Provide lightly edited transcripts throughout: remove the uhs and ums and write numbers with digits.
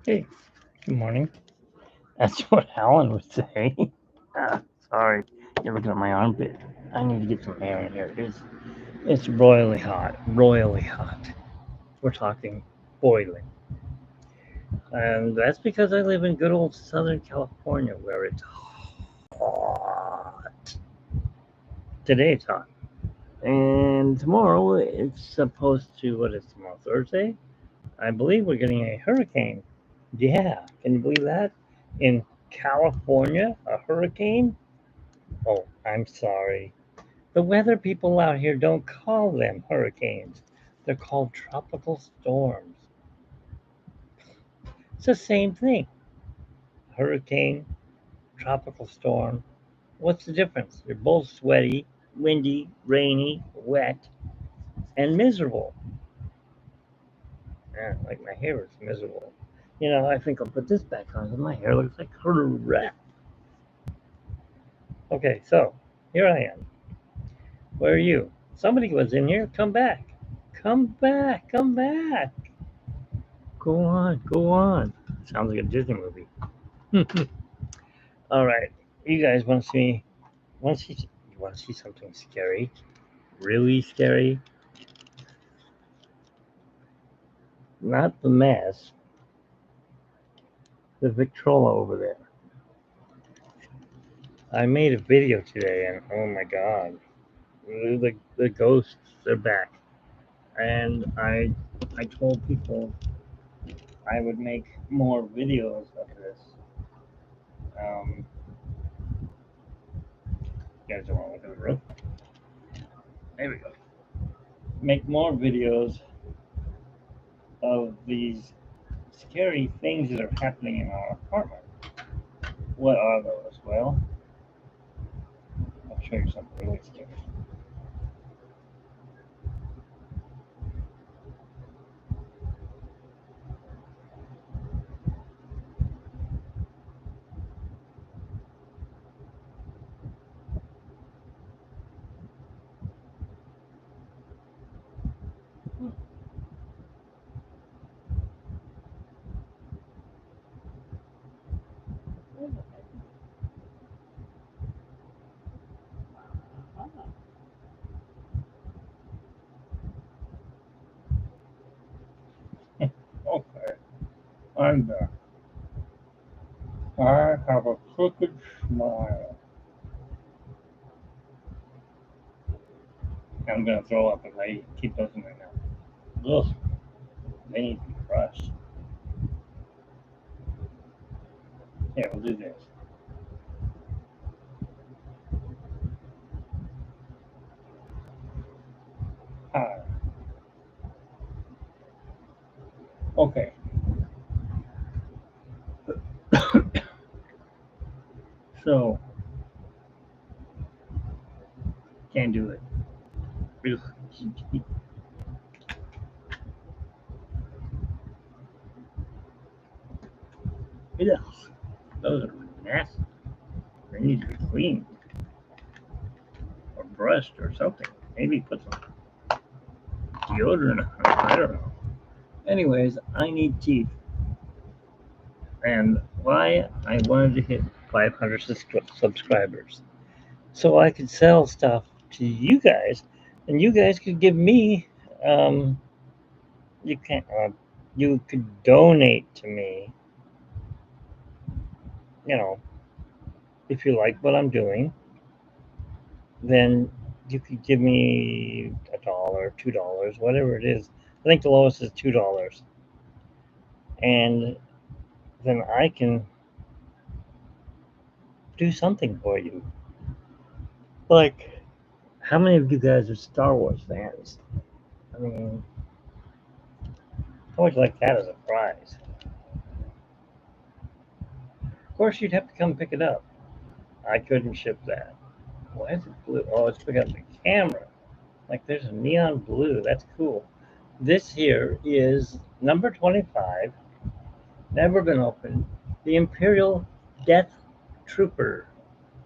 Hey, good morning. That's what Alan would say. Sorry, you're looking at my armpit. I need to get some air in here. It's royally hot. Royally hot. We're talking boiling. And that's because I live in good old Southern California where it's hot. Today it's hot. And tomorrow it's supposed to, what is tomorrow? Thursday? I believe we're getting a hurricane. Yeah, can you believe that? In California, a hurricane? Oh, I'm sorry. The weather people out here don't call them hurricanes. They're called tropical storms. It's the same thing. Hurricane, tropical storm. What's the difference? They're both sweaty, windy, rainy, wet, and miserable. Yeah, like my hair is miserable. I think I'll put this back on because my hair looks like crap. Okay, so here I am. Where are you? Somebody was in here. Come back. Come back. Come back. Go on. Go on. Sounds like a Disney movie. All right. You guys want to see? Want to see? You want to see something scary? Really scary? Not the mess. The Victrola over there. I made a video today, and oh my god, the ghosts are back. And I told people I would make more videos of this. Um, you guys don't want to look at the roof. There we go. Make more videos of these scary things that are happening in our apartment. What are those? Well, I'll show you something really scary. Okay, I'm back. I have a crooked smile. I'm gonna throw up if I keep looking right now. Ugh, they need to be crushed. Here, we'll do this. Hi. Okay. So, can't do it. Ugh. Those are nasty. They need to be cleaned or brushed or something. Maybe put some deodorant on it. I don't know. Anyways, I need teeth. And why I wanted to hit 500 subscribers so I could sell stuff to you guys, and you guys could give me. Um, you can't. You could donate to me. You know, if you like what I'm doing, then you could give me $1, $2, whatever it is. I think the lowest is $2, and then I can do something for you. Like, how many of you guys are Star Wars fans? I mean, how would you like that as a prize? Of course, you'd have to come pick it up. I couldn't ship that. Why is it blue? Oh, it's picking up the camera. Like, there's a neon blue. That's cool. This here is number 25, never been opened. The Imperial Death Trooper.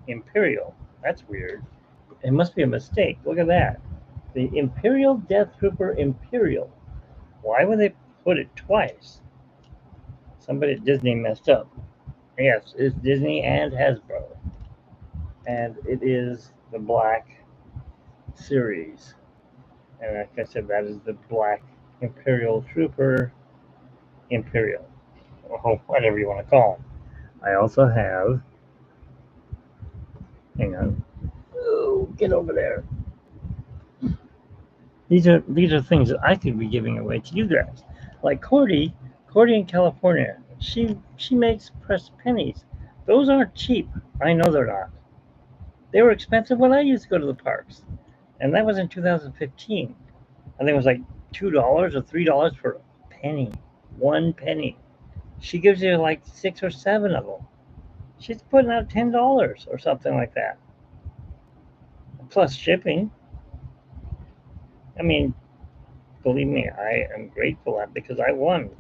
Imperial. That's weird. It must be a mistake. Look at that. The Imperial Death Trooper Imperial. Why would they put it twice? Somebody at Disney messed up. Yes, it's Disney and Hasbro. And it is the Black Series. And like I said, that is the Black Imperial Trooper Imperial. Or whatever you want to call them. I also have, hang on. Oh, get over there. These are things that I could be giving away to you guys. Like Cordy in California, she makes pressed pennies. Those aren't cheap. I know they're not. They were expensive when I used to go to the parks, and that was in 2015. I think it was like $2 or $3 for a penny, 1 penny. She gives you like 6 or 7 of them. She's putting out $10 or something like that, plus shipping. I mean, believe me, I am grateful because I won.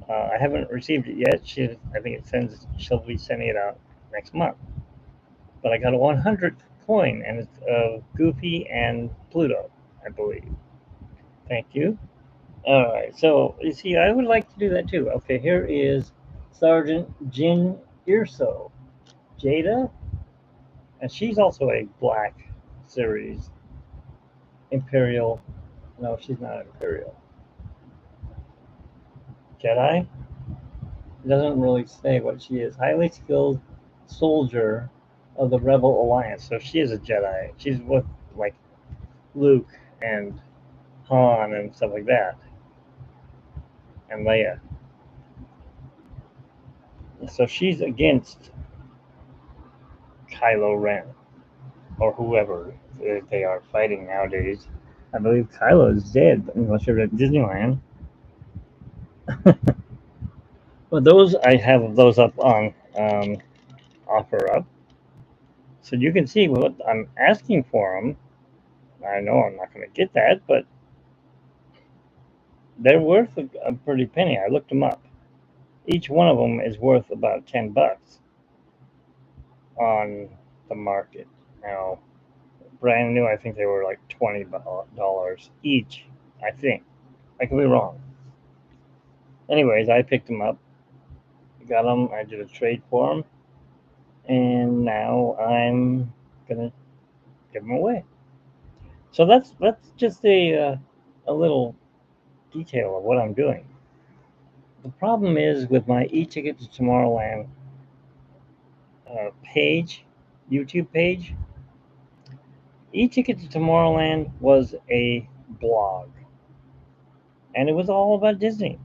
I haven't received it yet. I think she'll be sending it out next month. But I got a 100th coin, and it's Goofy and Pluto, I believe. Thank you. All right, so you see, I would like to do that too. Okay, here is Sergeant Jyn Erso, Jada, and she's also a Black Series Imperial. No, she's not Imperial. Jedi? It doesn't really say what she is. Highly skilled soldier of the Rebel Alliance. So she is a Jedi. She's with like Luke and Han and stuff like that. And Leia. So she's against Kylo Ren. Or whoever they are fighting nowadays. I believe Kylo is dead, unless you're at Disneyland. Well, those I have those up on OfferUp, so you can see what I'm asking for them. I know I'm not going to get that, but they're worth a pretty penny. I looked them up. Each one of them is worth about $10 on the market. Now, brand new, I think they were like $20 each. I think. I could be wrong. Anyways, I picked them up, got them. I did a trade for them, and now I'm gonna give them away. So that's just a little detail of what I'm doing. The problem is with my e-ticket to Tomorrowland page, YouTube page. E-ticket to Tomorrowland was a blog, and it was all about Disney.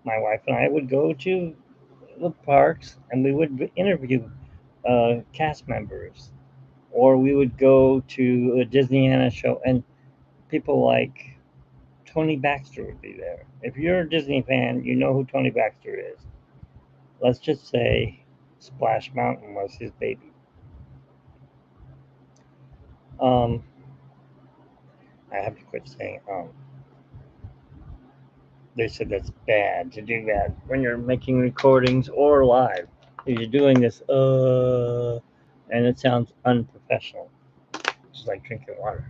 My wife and I would go to the parks, and we would interview cast members, or we would go to a Disneyana show, and people like Tony Baxter would be there. If you're a Disney fan, you know who Tony Baxter is. Let's just say Splash Mountain was his baby. I have to quit saying They said that's bad to do that when you're making recordings or live. If you're doing this, and it sounds unprofessional, just like drinking water.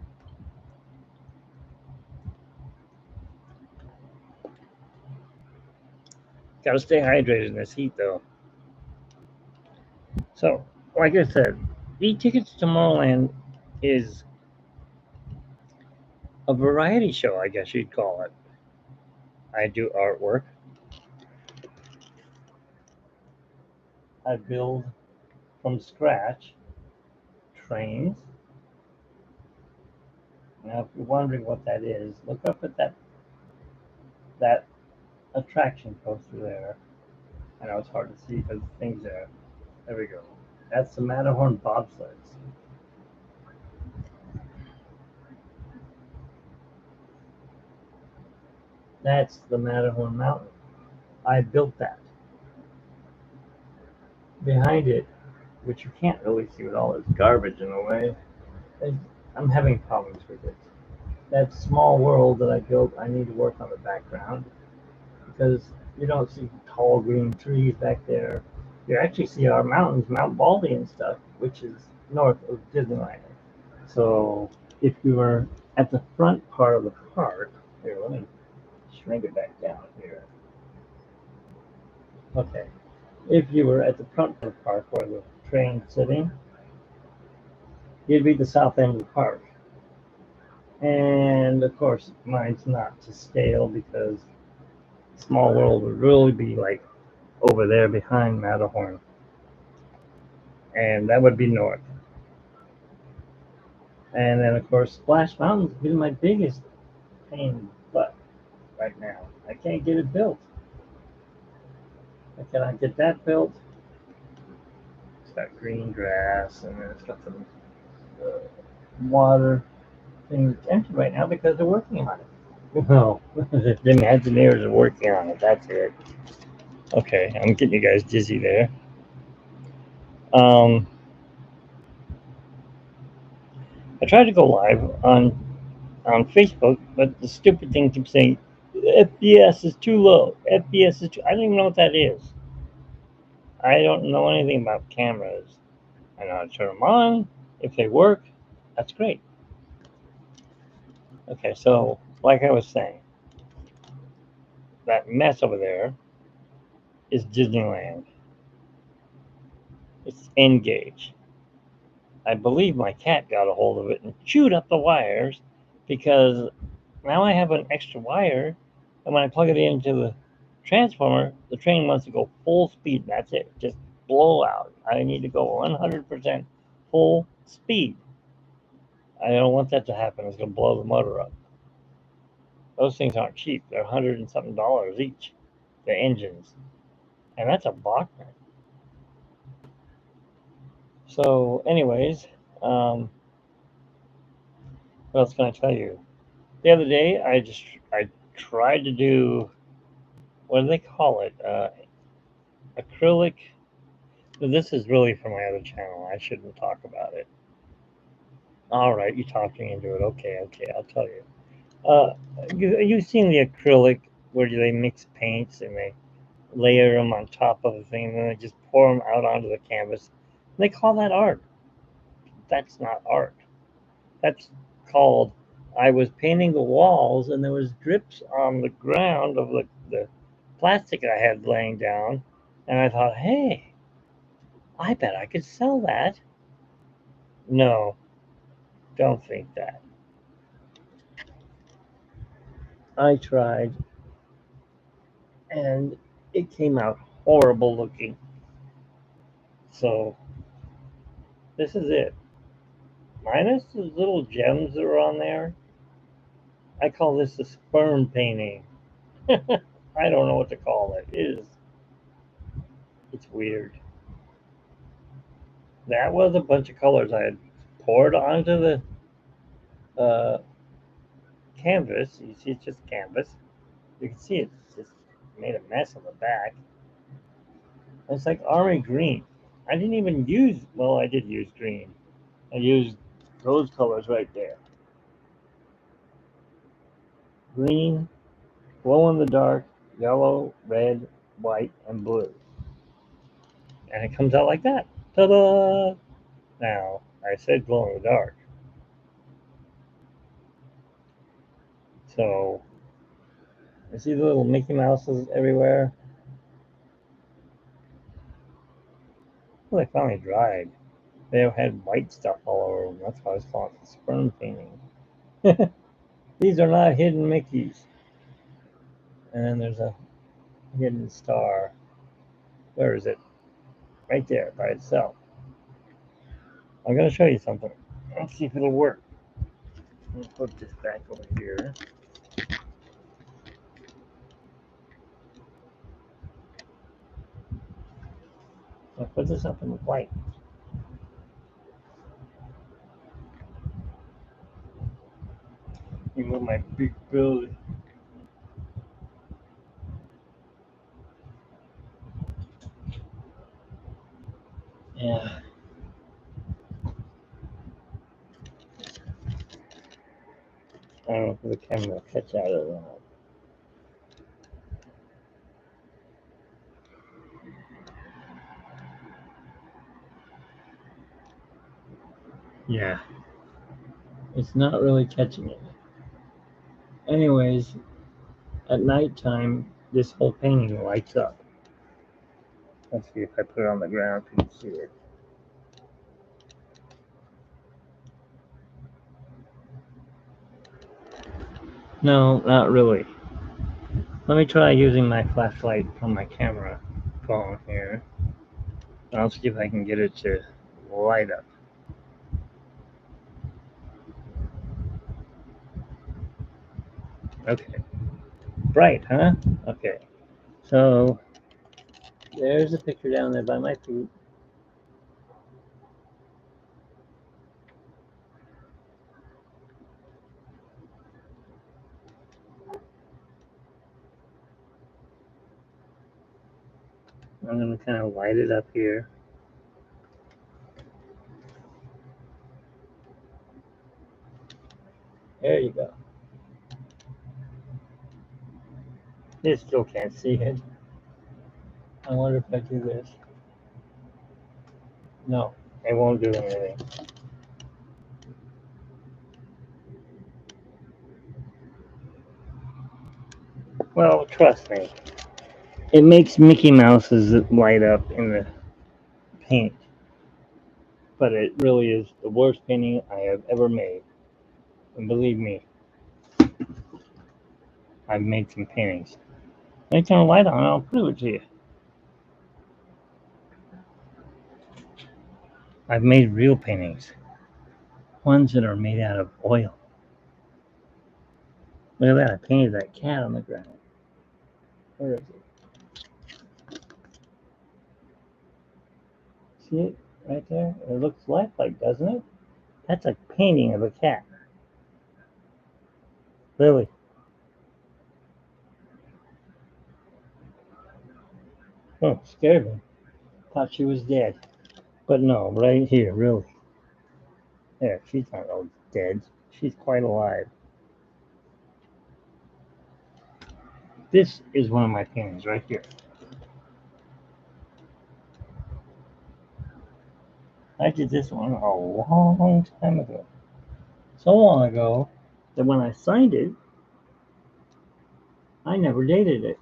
Got to stay hydrated in this heat, though. So, like I said, e-tickets to Tomorrowland is a variety show, I guess you'd call it. I do artwork. I build from scratch trains. Now, if you're wondering what that is, look up at that attraction poster there. I know it's hard to see because things there. There we go. That's the Matterhorn bobsleds. That's the Matterhorn mountain. I built that. Behind it, which you can't really see with all this garbage in the way, I'm having problems with it. That small world that I built, I need to work on the background because you don't see tall green trees back there. You actually see our mountains, Mount Baldy and stuff, which is north of Disneyland. So if you were at the front part of the park, here, let me shrink it back down here. Okay. If you were at the front of the park where the train's sitting, you'd be the south end of the park. And of course, mine's not to scale because Small World would really be like over there behind Matterhorn. And that would be north. And then, of course, Splash Mountain's been my biggest pain in the butt right now. I can't get it built. I cannot get that built. It's got green grass and then it's got some uh, water things empty right now because they're working on it. No, the Imagineers are working on it. That's it. Okay, I'm getting you guys dizzy there. Um, I tried to go live on Facebook, but the stupid thing keeps saying FPS is too low. FPS is too. I don't even know what that is. I don't know anything about cameras. I know how to turn them on. If they work, that's great. Okay, so like I was saying, that mess over there is Disneyland. It's Engage. I believe my cat got a hold of it and chewed up the wires because now I have an extra wire, and when I plug it into the transformer, the train wants to go full speed. That's it, just blow out. I need to go 100% full speed. I don't want that to happen. It's going to blow the motor up. Those things aren't cheap. They're $100 and something each, the engines, and that's a Bachmann. So, anyways, what else can I tell you? The other day, I tried to do, what do they call it? Acrylic. This is really for my other channel. I shouldn't talk about it. All right, you talked me into it. Okay, okay, I'll tell you. Uh, you've seen the acrylic where they mix paints and they layer them on top of the thing and then they just pour them out onto the canvas. They call that art. That's not art. That's called, I was painting the walls and there was drips on the ground of the plastic I had laying down. And I thought, hey, I bet I could sell that. No, don't think that. I tried and it came out horrible looking. So this is it. Minus the little gems that are on there. I call this a sperm painting. I don't know what to call it. It's weird. That was a bunch of colors I had poured onto the uh, canvas. You see, it's just canvas. You can see it's just made a mess on the back. It's like army green. I didn't even use. Well, I did use green. I used those colors right there. Green, glow in the dark, yellow, red, white, and blue. And it comes out like that. Ta-da! Now, I said glow in the dark. So, you see the little Mickey Mouses everywhere? Well, they finally dried. They had white stuff all over them. That's why I was calling it sperm painting. These are not hidden Mickeys. And then there's a hidden star. Where is it? Right there by itself. I'm going to show you something. Let's see if it'll work. Let me put this back over here. I'll put this up in the white. Move my big belly. Yeah. I don't know if the camera will catch out of that. Yeah. It's not really catching it. Anyways, at nighttime, this whole painting lights up. Let's see if I put it on the ground so you can see it. No, not really. Let me try using my flashlight from my camera phone here. I'll see if I can get it to light up. Okay. Bright, huh? Okay. So there's a picture down there by my feet. I'm going to kind of light it up here. There you go. You still can't see it. I wonder if I do this. No, it won't do anything. Well, trust me. It makes Mickey Mouse's light up in the paint. But it really is the worst painting I have ever made. And believe me, I've made some paintings. Let me turn the light on and I'll prove it to you. I've made real paintings. Ones that are made out of oil. Look at that, I painted that cat on the ground. Where is it? See it right there? It looks lifelike, doesn't it? That's a painting of a cat. Lily. Oh, scared me. Thought she was dead. But no, right here, really. There, she's not all dead. She's quite alive. This is one of my paintings right here. I did this one a long time ago. So long ago that when I signed it, I never dated it.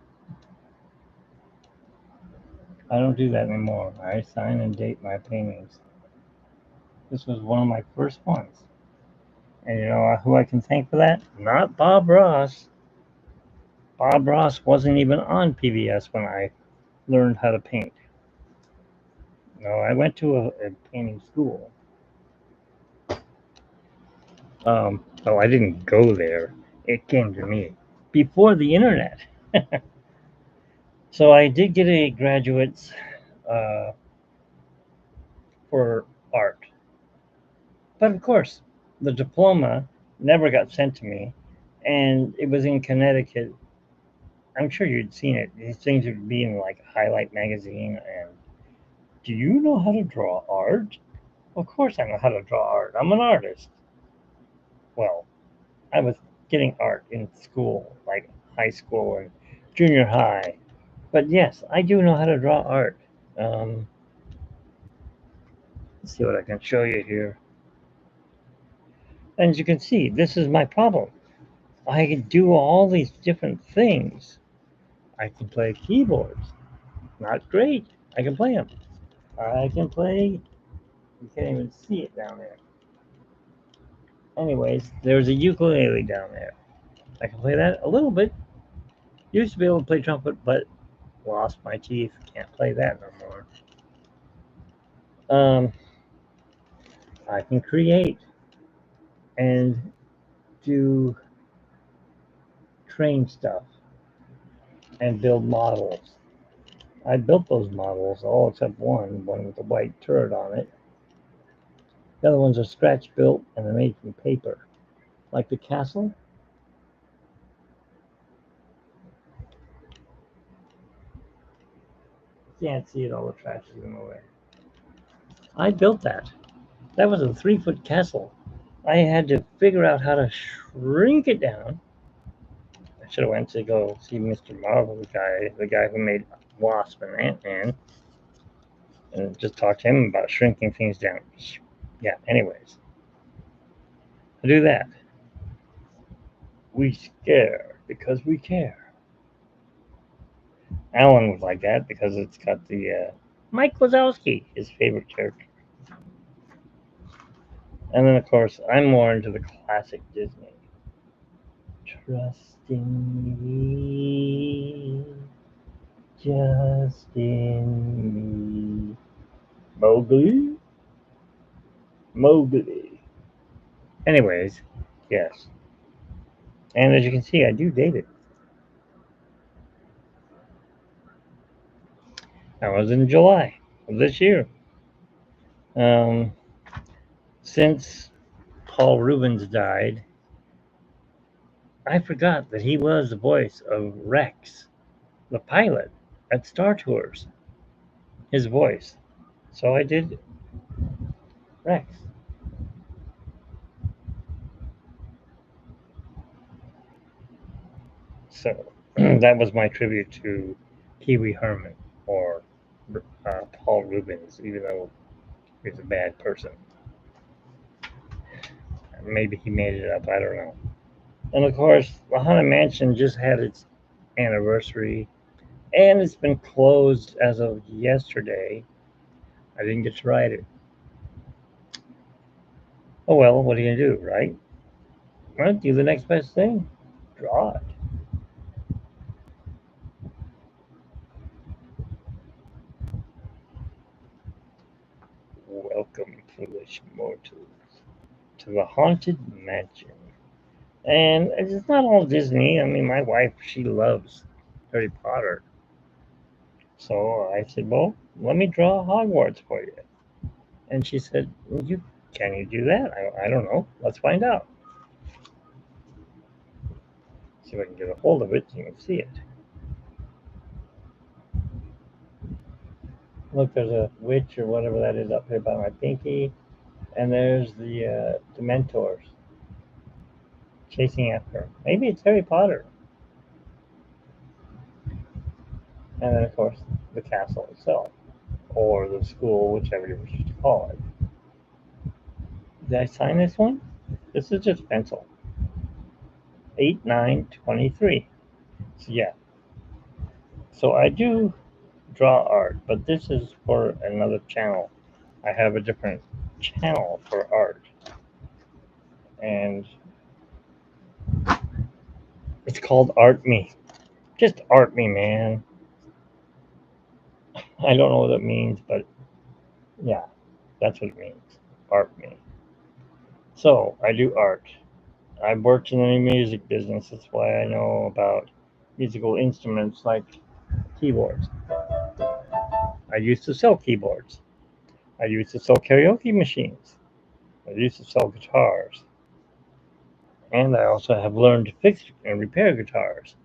I don't do that anymore. I sign and date my paintings. This was one of my first ones. And you know who I can thank for that? Not Bob Ross. Bob Ross wasn't even on PBS when I learned how to paint. No, I went to a painting school. So I didn't go there. It came to me before the internet. So I did get a graduate's for art. But of course, the diploma never got sent to me, and it was in Connecticut. I'm sure you'd seen it. These things would be in like Highlight magazine. And do you know how to draw art? Of course, I know how to draw art. I'm an artist. Well, I was getting art in school, like high school and junior high. But yes, I do know how to draw art. Um, let's see what I can show you here. And as you can see, this is my problem. I can do all these different things. I can play keyboards. Not great. I can play them. I can play. You can't even see it down there. Anyways, there's a ukulele down there. I can play that a little bit. Used to be able to play trumpet, but lost my teeth. Can't play that no more. I can create and do train stuff and build models. I built those models, all except one with a white turret on it. The other ones are scratch built and they're made from paper. Like the castle. Can't see it, all the trash is in the way. I built that. That was a 3-foot castle. I had to figure out how to shrink it down. I should have went to go see Mr. Marvel, the guy who made Wasp and Ant-Man, and just talk to him about shrinking things down. Yeah, anyways. I do that. We scare because we care. Alan was like that because it's got the Mike Wazowski, his favorite character. And then, of course, I'm more into the classic Disney. Trust in me, just in me. Mowgli? Mowgli. Anyways, yes. And as you can see, I do date it. That was in July of this year. Um, since Paul Rubens died, I forgot that he was the voice of Rex, the pilot at Star Tours. His voice. So I did Rex. So that was my tribute to Pee Wee Herman or Paul Rubens, even though he's a bad person. Maybe he made it up, I don't know. And of course, the Haunted Mansion just had its anniversary and it's been closed as of yesterday. I didn't get to ride it. Oh well, what are you gonna do, right? Well, do the next best thing. Draw it. Welcome, foolish mortals, to the Haunted Mansion. And it's not all Disney. I mean, my wife, she loves Harry Potter. So I said, well, let me draw Hogwarts for you. And she said, you can you do that? I don't know. Let's find out. See if I can get a hold of it so you can see it. Look, there's a witch or whatever that is up here by my pinky. And there's the Dementors chasing after her. Maybe it's Harry Potter. And then, of course, the castle itself. Or the school, whichever you wish to call it. Did I sign this one? This is just pencil. 8/9/23. So yeah. So I do draw art, but this is for another channel. I have a different channel for art. And it's called Art Me. Just Art Me, man. I don't know what it means, but yeah, that's what it means. Art Me. So I do art. I've worked in the music business. That's why I know about musical instruments like keyboards. I used to sell keyboards. I used to sell karaoke machines. I used to sell guitars. And I also have learned to fix and repair guitars.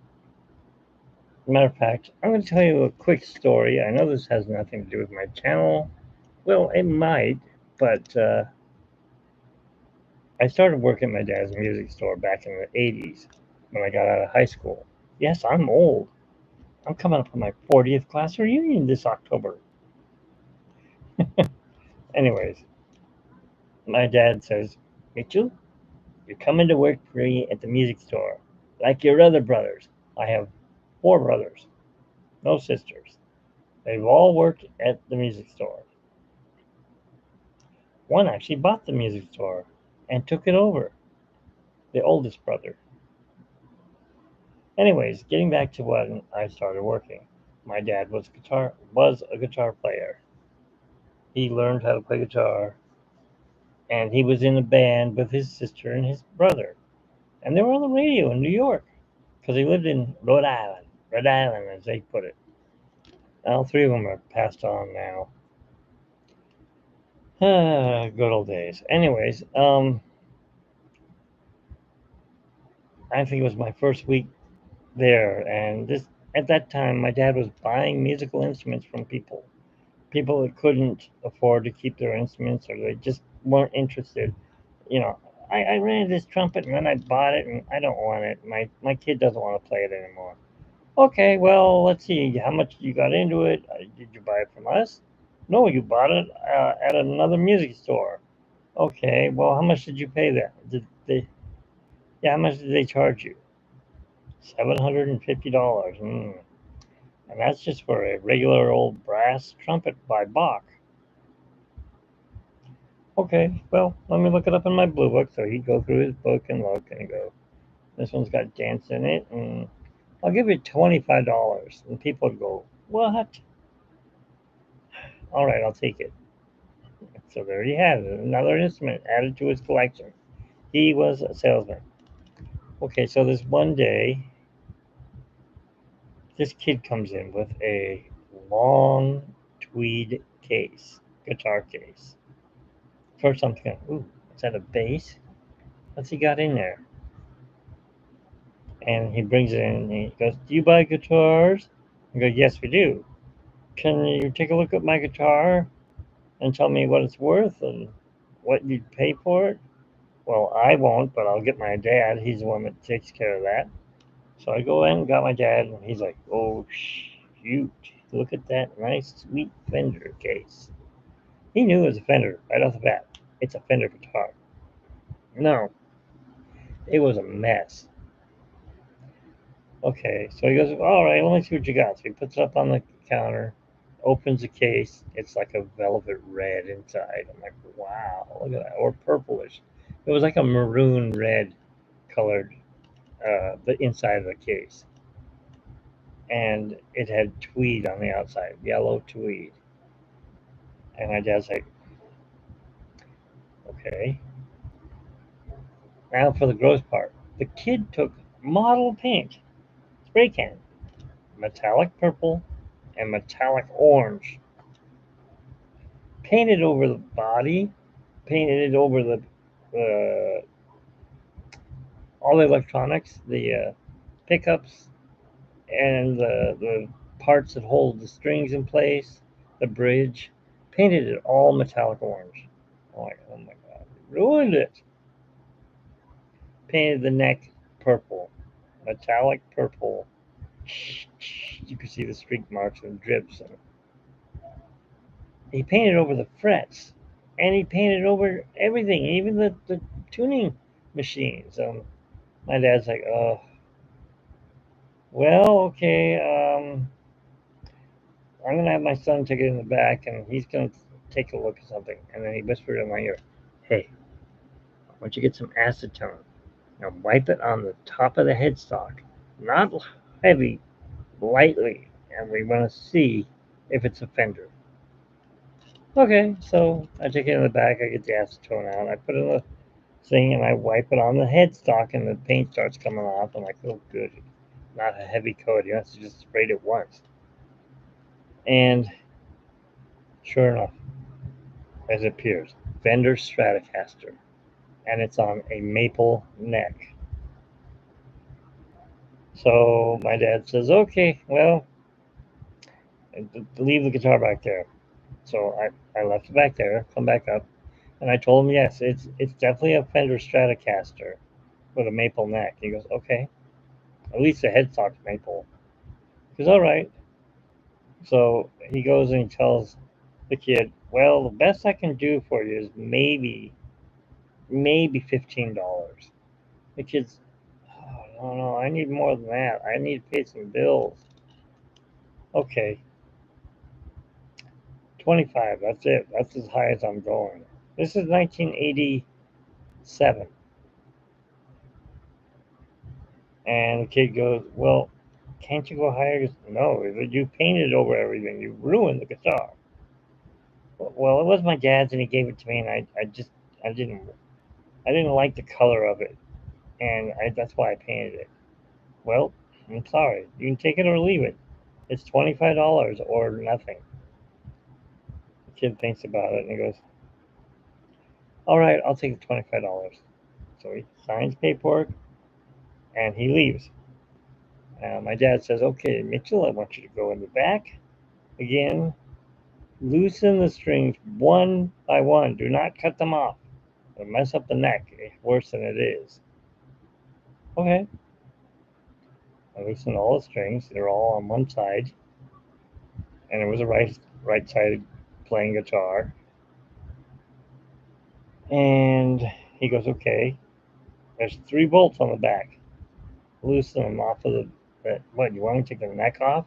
Matter of fact, I'm going to tell you a quick story. I know this has nothing to do with my channel. Well, it might, but I started working at my dad's music store back in the 80s when I got out of high school. Yes, I'm old. I'm coming up on my 40th class reunion this October. Anyways, my dad says, Mitchell, you're coming to work for me at the music store, like your other brothers. I have 4 brothers, no sisters. They've all worked at the music store. One actually bought the music store and took it over, the oldest brother. Anyways, getting back to when I started working, my dad was a guitar player. He learned how to play guitar, and he was in a band with his sister and his brother, and they were on the radio in New York because he lived in Rhode Island, as they put it. All 3 of them are passed on now. Good old days. Anyways, I think it was my first week there, and this at that time, my dad was buying musical instruments from people that couldn't afford to keep their instruments or they just weren't interested. You know, I rented this trumpet and then I bought it and I don't want it. My kid doesn't want to play it anymore. Okay, well, let's see. How much you got into it? Did you buy it from us? No, you bought it at another music store. Okay, well, how much did you pay them? Did they? Yeah, how much did they charge you? $750. And that's just for a regular old brass trumpet by Bach. Okay, well, let me look it up in my blue book. So he'd go through his book and look and go, this one's got dance in it, and I'll give you $25. And people would go, what? All right, I'll take it. So there he had it, another instrument added to his collection. He was a salesman. Okay, so this one day, this kid comes in with a long tweed case, guitar case. First I'm thinking, ooh, is that a bass? What's he got in there? And he brings it in and he goes, do you buy guitars? I go, yes, we do. Can you take a look at my guitar and tell me what it's worth and what you'd pay for it? Well, I won't, but I'll get my dad. He's the one that takes care of that. So I go in and got my dad, and he's like, oh, shoot. Look at that nice, sweet Fender case. He knew it was a Fender right off the bat. It's a Fender guitar. No, it was a mess. Okay, so he goes, all right, let me see what you got. So he puts it up on the counter, opens the case. It's like a velvet red inside. I'm like, wow, look at that. Or purplish. It was like a maroon red colored, the inside of the case. And it had tweed on the outside, yellow tweed. And my dad's like, okay. Now for the gross part. The kid took model paint, spray can, metallic purple and metallic orange, painted over the body, painted it over the all the electronics, the pickups, and the parts that hold the strings in place, the bridge, painted it all metallic orange. I'm like, oh my god, ruined it. Painted the neck purple, metallic purple. You can see the streak marks and drips. And he painted over the frets, and he painted over everything, even the tuning machines. My dad's like, oh, well, okay. I'm gonna have my son take it in the back, and he's gonna take a look at something. And then he whispered in my ear, "Hey, why don't you get some acetone and wipe it on the top of the headstock, not heavy, lightly, and we want to see if it's a fender." Okay, so I take it in the back, I get the acetone out, I put it in the thing, and I wipe it on the headstock, and the paint starts coming off. I'm like, oh, good, not a heavy coat. You have to just spray it once. And sure enough, as it appears, Fender Stratocaster, and it's on a maple neck. So my dad says, okay, well, leave the guitar back there. So I left it back there, come back up, and I told him, yes, it's definitely a Fender Stratocaster with a maple neck. He goes, okay, at least the headstock's maple. He goes, all right. So he goes and he tells the kid, well, the best I can do for you is maybe $15. The kid's, oh, no, I need more than that. I need to pay some bills. Okay, 25. That's it. That's as high as I'm going. This is 1987. And the kid goes, well, can't you go higher? He goes, no, you painted over everything. You ruined the guitar. Well, it was my dad's, and he gave it to me, and I didn't, I didn't like the color of it, and that's why I painted it. Well, I'm sorry. You can take it or leave it. It's $25 or nothing. The kid thinks about it and he goes, all right, I'll take the $25. So he signs paperwork and he leaves. My dad says, okay, Mitchell, I want you to go in the back again, loosen the strings one by one. Do not cut them off. It'll mess up the neck worse than it is. Okay. I loosened all the strings. They're all on one side. And it was a right sided playing guitar. And he goes, okay, there's 3 bolts on the back. Loosen them off of the, what, you want me to take the neck off?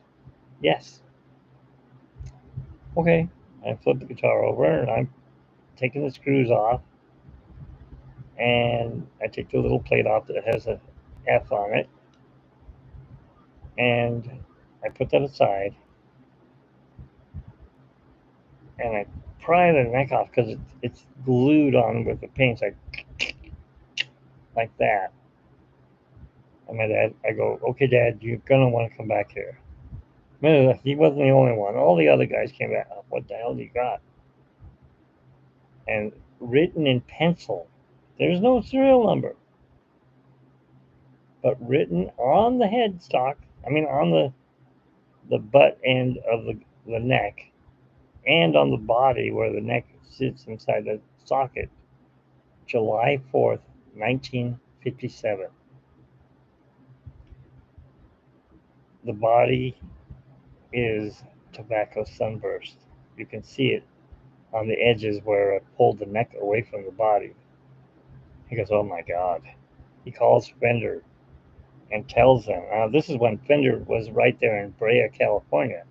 Yes. Okay. I flip the guitar over and I'm taking the screws off, and I take the little plate off that has a F on it, and I put that aside, and I pry the neck off because it's glued on with the paint, like that. And my dad, I go, okay, Dad, you're gonna want to come back here. Man, he wasn't the only one. All the other guys came back. What the hell do you got? And written in pencil, there's no serial number, but written on the headstock. I mean, on the butt end of the neck, and on the body where the neck sits inside the socket, July 4th, 1957. The body is tobacco sunburst. You can see it on the edges where I pulled the neck away from the body. He goes, oh my God. He calls Fender and tells them. This is when Fender was right there in Brea, California.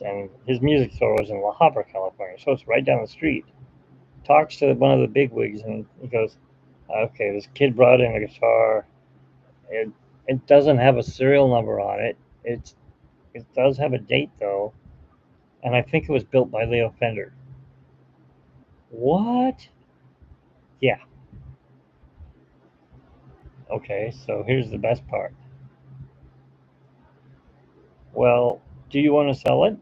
And his music store was in La Habra, California. So it's right down the street. Talks to one of the bigwigs, and he goes, okay, this kid brought in a guitar. It, it doesn't have a serial number on it. It does have a date, though. And I think it was built by Leo Fender. What? Yeah. Okay, so here's the best part. Well, do you want to sell it?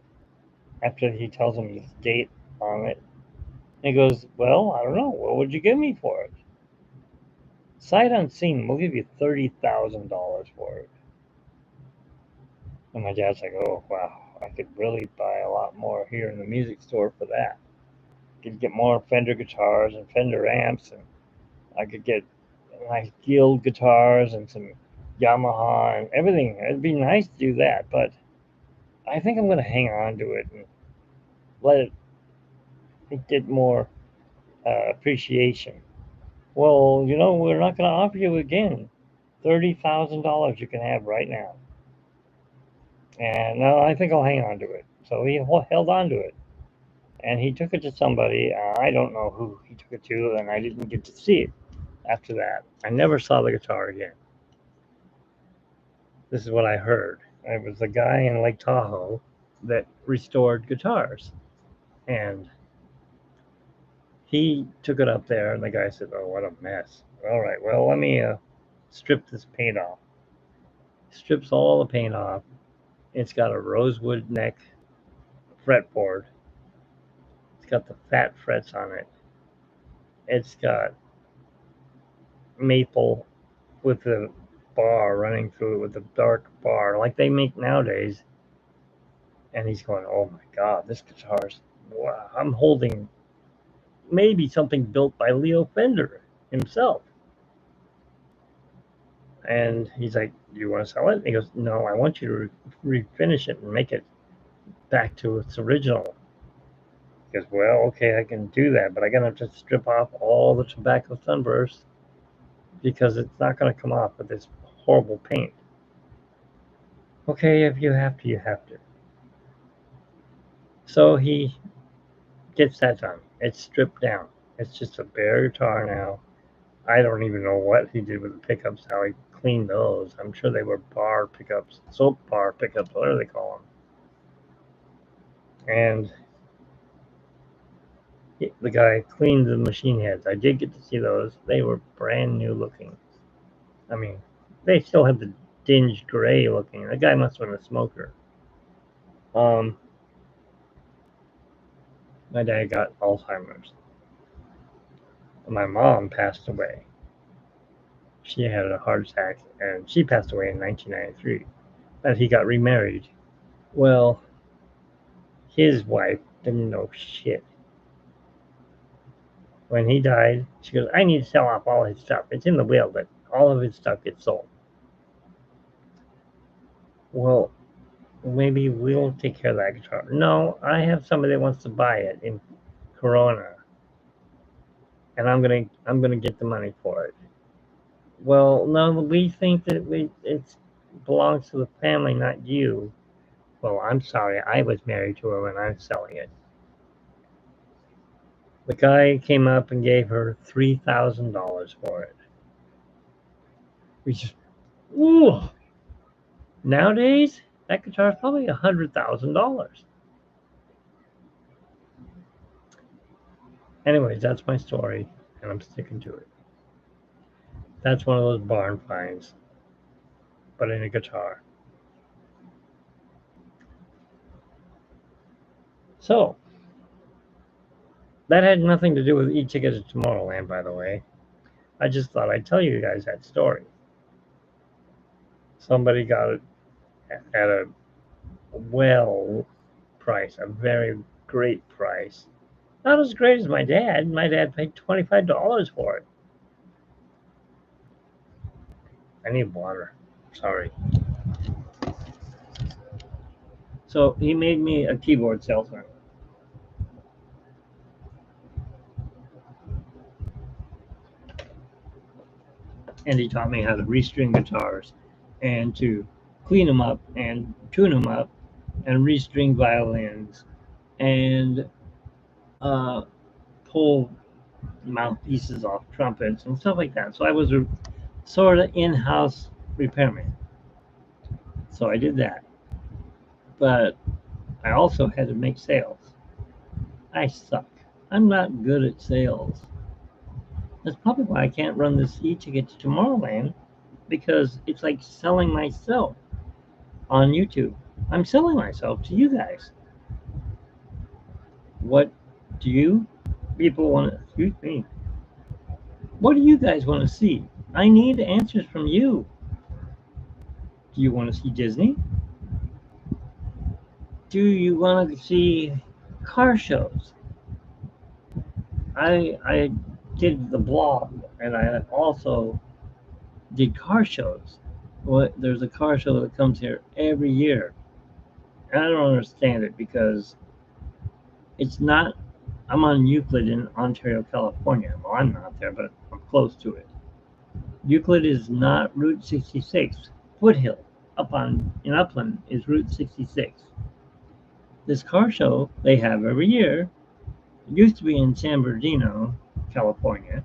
After he tells him this date on it. And he goes, well, I don't know. What would you give me for it? Sight unseen, we'll give you $30,000 for it. And my dad's like, oh, wow, I could really buy a lot more here in the music store for that. Could get more Fender guitars and Fender amps, and I could get nice Guild guitars and some Yamaha and everything. It'd be nice to do that, but I think I'm going to hang on to it and let it get more appreciation. Well, we're not going to offer you again. $30,000 you can have right now. And no, I think I'll hang on to it. So he held on to it. And he took it to somebody. I don't know who he took it to, and I didn't get to see it after that. I never saw the guitar again. This is what I heard. It was a guy in Lake Tahoe that restored guitars. And he took it up there, and the guy said, oh, what a mess. All right, well, let me strip this paint off. Strips all the paint off. It's got a rosewood neck fretboard. It's got the fat frets on it. It's got maple with the bar running through it with a dark bar like they make nowadays. And he's going, oh my God, this guitar's, wow, I'm holding maybe something built by Leo Fender himself. And he's like, do you want to sell it? And he goes, no, I want you to refinish it and make it back to its original. He goes, well, okay, I can do that, but I'm going to have to strip off all the tobacco sunburst because it's not going to come off with this horrible paint. Okay, if you have to, you have to. So he gets that done. It's stripped down. It's just a bare guitar now. I don't even know what he did with the pickups, how he cleaned those. I'm sure they were bar pickups, soap bar pickups, whatever they call them. And the guy cleaned the machine heads. I did get to see those. They were brand new looking. I mean, they still had the dinged gray looking. The guy must have been a smoker. My dad got Alzheimer's. My mom passed away. She had a heart attack, and she passed away in 1993. And he got remarried. Well, his wife didn't know shit. When he died, she goes, I need to sell off all his stuff. It's in the will, but all of his stuff gets sold. Well, maybe we'll take care of that guitar. No, I have somebody that wants to buy it in Corona, and I'm gonna get the money for it. Well, no, we think that it belongs to the family, not you. Well, I'm sorry, I was married to her when I was selling it. The guy came up and gave her $3,000 for it. Which is, ooh, nowadays, that guitar is probably $100,000. Anyways, that's my story, and I'm sticking to it. That's one of those barn finds, but in a guitar. So, that had nothing to do with e-tickets to Tomorrowland, by the way. I just thought I'd tell you guys that story. Somebody got it at a well price, a very great price. Not as great as my dad. My dad paid $25 for it. I need water. Sorry. So he made me a keyboard salesman. And he taught me how to restring guitars and to clean them up and tune them up and restring violins and uh, pull mouthpieces off trumpets and stuff like that. So I was a sort of in-house repairman. So I did that. But I also had to make sales. I suck. I'm not good at sales. That's probably why I can't run this e-ticket to Tomorrowland, because it's like selling myself on YouTube. I'm selling myself to you guys. What do you people want to, excuse me, what do you guys want to see? I need answers from you. Do you want to see Disney? Do you want to see car shows? I did the blog, and I also did car shows. Well, there's a car show that comes here every year. And I don't understand it because it's not. I'm on Euclid in Ontario, California. Well, I'm not there, but I'm close to it. Euclid is not Route 66. Foothill in Upland is Route 66. This car show they have every year. It used to be in San Bernardino, California,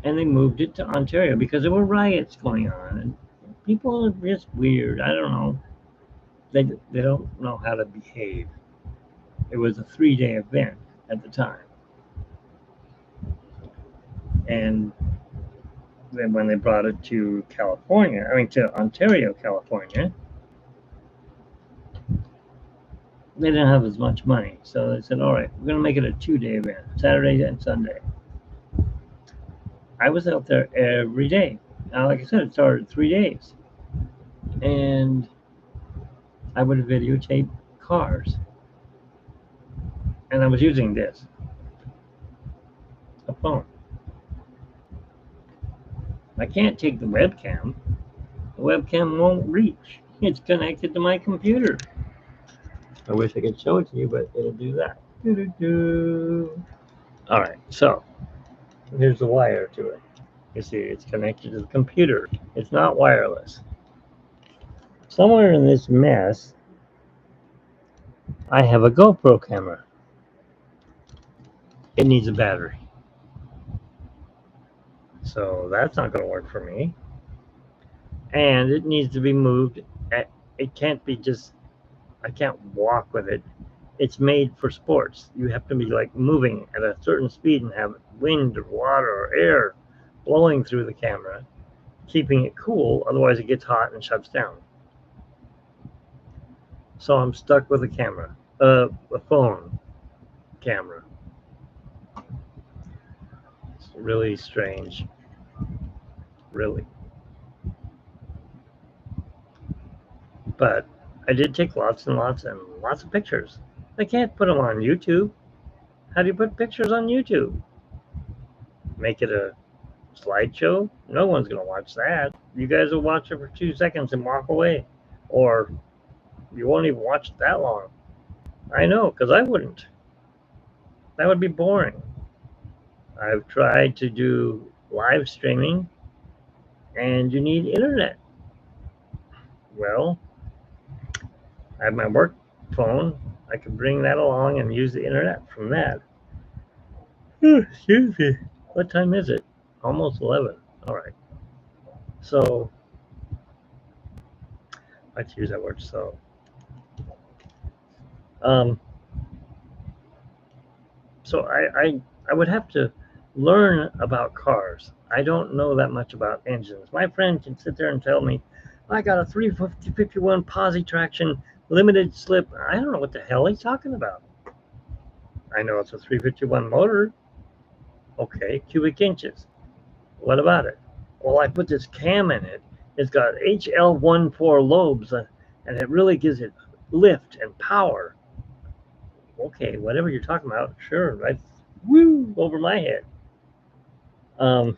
and they moved it to Ontario because there were riots going on, and people are just weird. I don't know. They don't know how to behave. It was a 3-day event at the time, and then when they brought it to to Ontario, California, they didn't have as much money, so they said, "All right, we're going to make it a 2-day event, Saturday and Sunday." I was out there every day. Now, like I said, it started 3 days, and I would videotape cars, and I was using a phone. I can't take the webcam. The webcam won't reach. It's connected to my computer. I wish I could show it to you, but it'll do that. Doo-doo-doo. All right, so here's the wire to it. You see, it's connected to the computer. It's not wireless. Somewhere in this mess, I have a GoPro camera. It needs a battery. So that's not going to work for me. And it needs to be moved. It can't be just, I can't walk with it. It's made for sports. You have to be like moving at a certain speed and have wind or water or air blowing through the camera, keeping it cool. Otherwise, it gets hot and shuts down. So I'm stuck with a phone camera. It's really strange. Really. But I did take lots and lots and lots of pictures. I can't put them on YouTube. How do you put pictures on YouTube? Make it a slideshow? No one's going to watch that. You guys will watch it for 2 seconds and walk away. Or you won't even watch it that long. I know, because I wouldn't. That would be boring. I've tried to do live streaming, and you need internet. Well, I have my work phone. I can bring that along and use the internet from that. Excuse me. What time is it? Almost 11. All right. So, I have to use that word. Um, so I would have to learn about cars. I don't know that much about engines. My friend can sit there and tell me, I got a 351 posi traction limited slip. I don't know what the hell he's talking about. I know it's a 351 motor. Okay, cubic inches. What about it? Well, I put this cam in it. It's got HL14 lobes, and it really gives it lift and power. Okay, whatever you're talking about, sure, right? Woo, over my head. Um,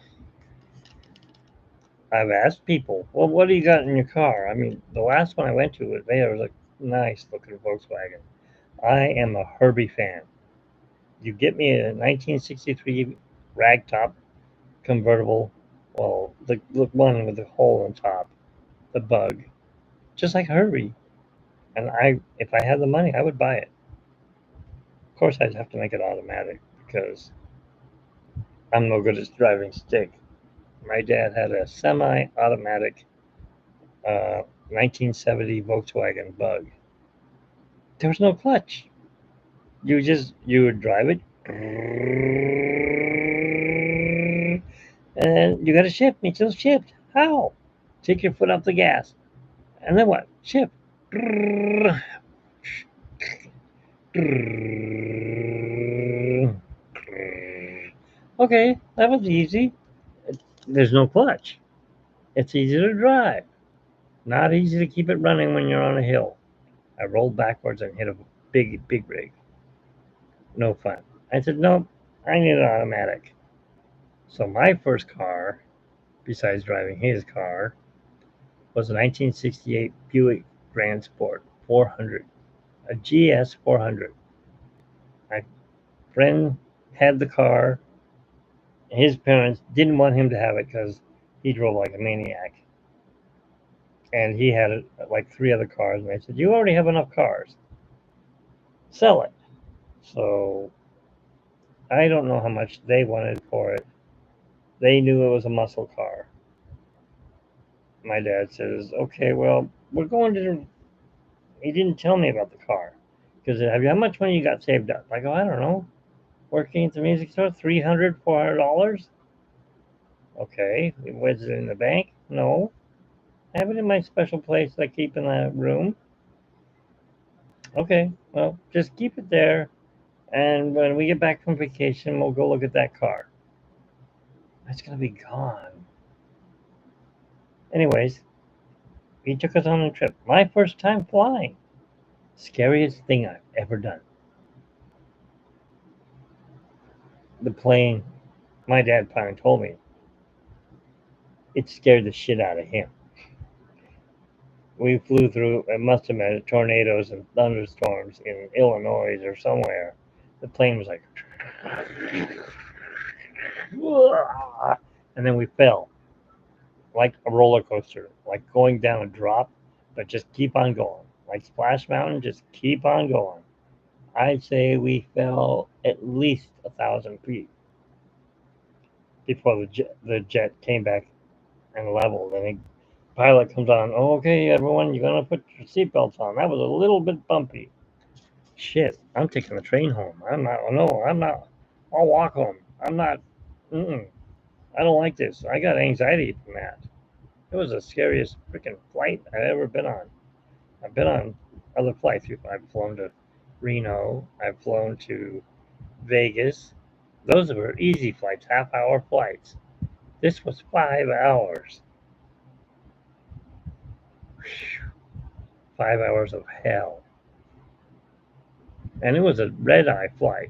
I've asked people, well, what do you got in your car? I mean, the last one I went to was there was a nice looking Volkswagen. I am a Herbie fan. You get me a 1963 ragtop convertible, well, the one with the hole on top, the Bug, just like Herbie. And if I had the money, I would buy it. Of course, I'd have to make it automatic because I'm no good at driving stick. My dad had a semi-automatic 1970 Volkswagen Bug. There was no clutch. You would drive it, and you got to shift until shift. How? Take your foot off the gas, and then what? Shift. Okay, that was easy. There's no clutch. It's easy to drive. Not easy to keep it running when you're on a hill. I rolled backwards and hit a big rig. No fun. I said, nope, I need an automatic. So my first car, besides driving his car, was a 1968 Buick Grand Sport 400, a GS 400. My friend had the car. His parents didn't want him to have it because he drove like a maniac. And he had like three other cars. And they said, you already have enough cars. Sell it. So I don't know how much they wanted for it. They knew it was a muscle car. My dad says, okay, well, we're going to. He didn't tell me about the car because how much money you got saved up? I go, I don't know. Working at the music store, $300, $400. Okay, was it in the bank? No, I have it in my special place that I keep in that room. Okay, well, just keep it there, and when we get back from vacation, we'll go look at that car. It's gonna be gone. Anyways, he took us on a trip. My first time flying. Scariest thing I've ever done. The plane, my dad finally told me, it scared the shit out of him. We flew through, it must have been tornadoes and thunderstorms in Illinois or somewhere. The plane was like, and then we fell like a roller coaster, like going down a drop, but just keep on going. Like Splash Mountain, just keep on going. I'd say we fell at least 1,000 feet before the jet came back and leveled. And the pilot comes on, oh, okay, everyone, you're going to put your seatbelts on. That was a little bit bumpy. Shit, I'm taking the train home. I'm not, no, I'm not. I'll walk home. I'm not, I don't like this. I got anxiety from that. It was the scariest freaking flight I've ever been on. I've been on other flights. I've flown to Reno. I've flown to Vegas. Those were easy flights, half-hour flights. This was 5 hours. 5 hours of hell. And it was a red-eye flight.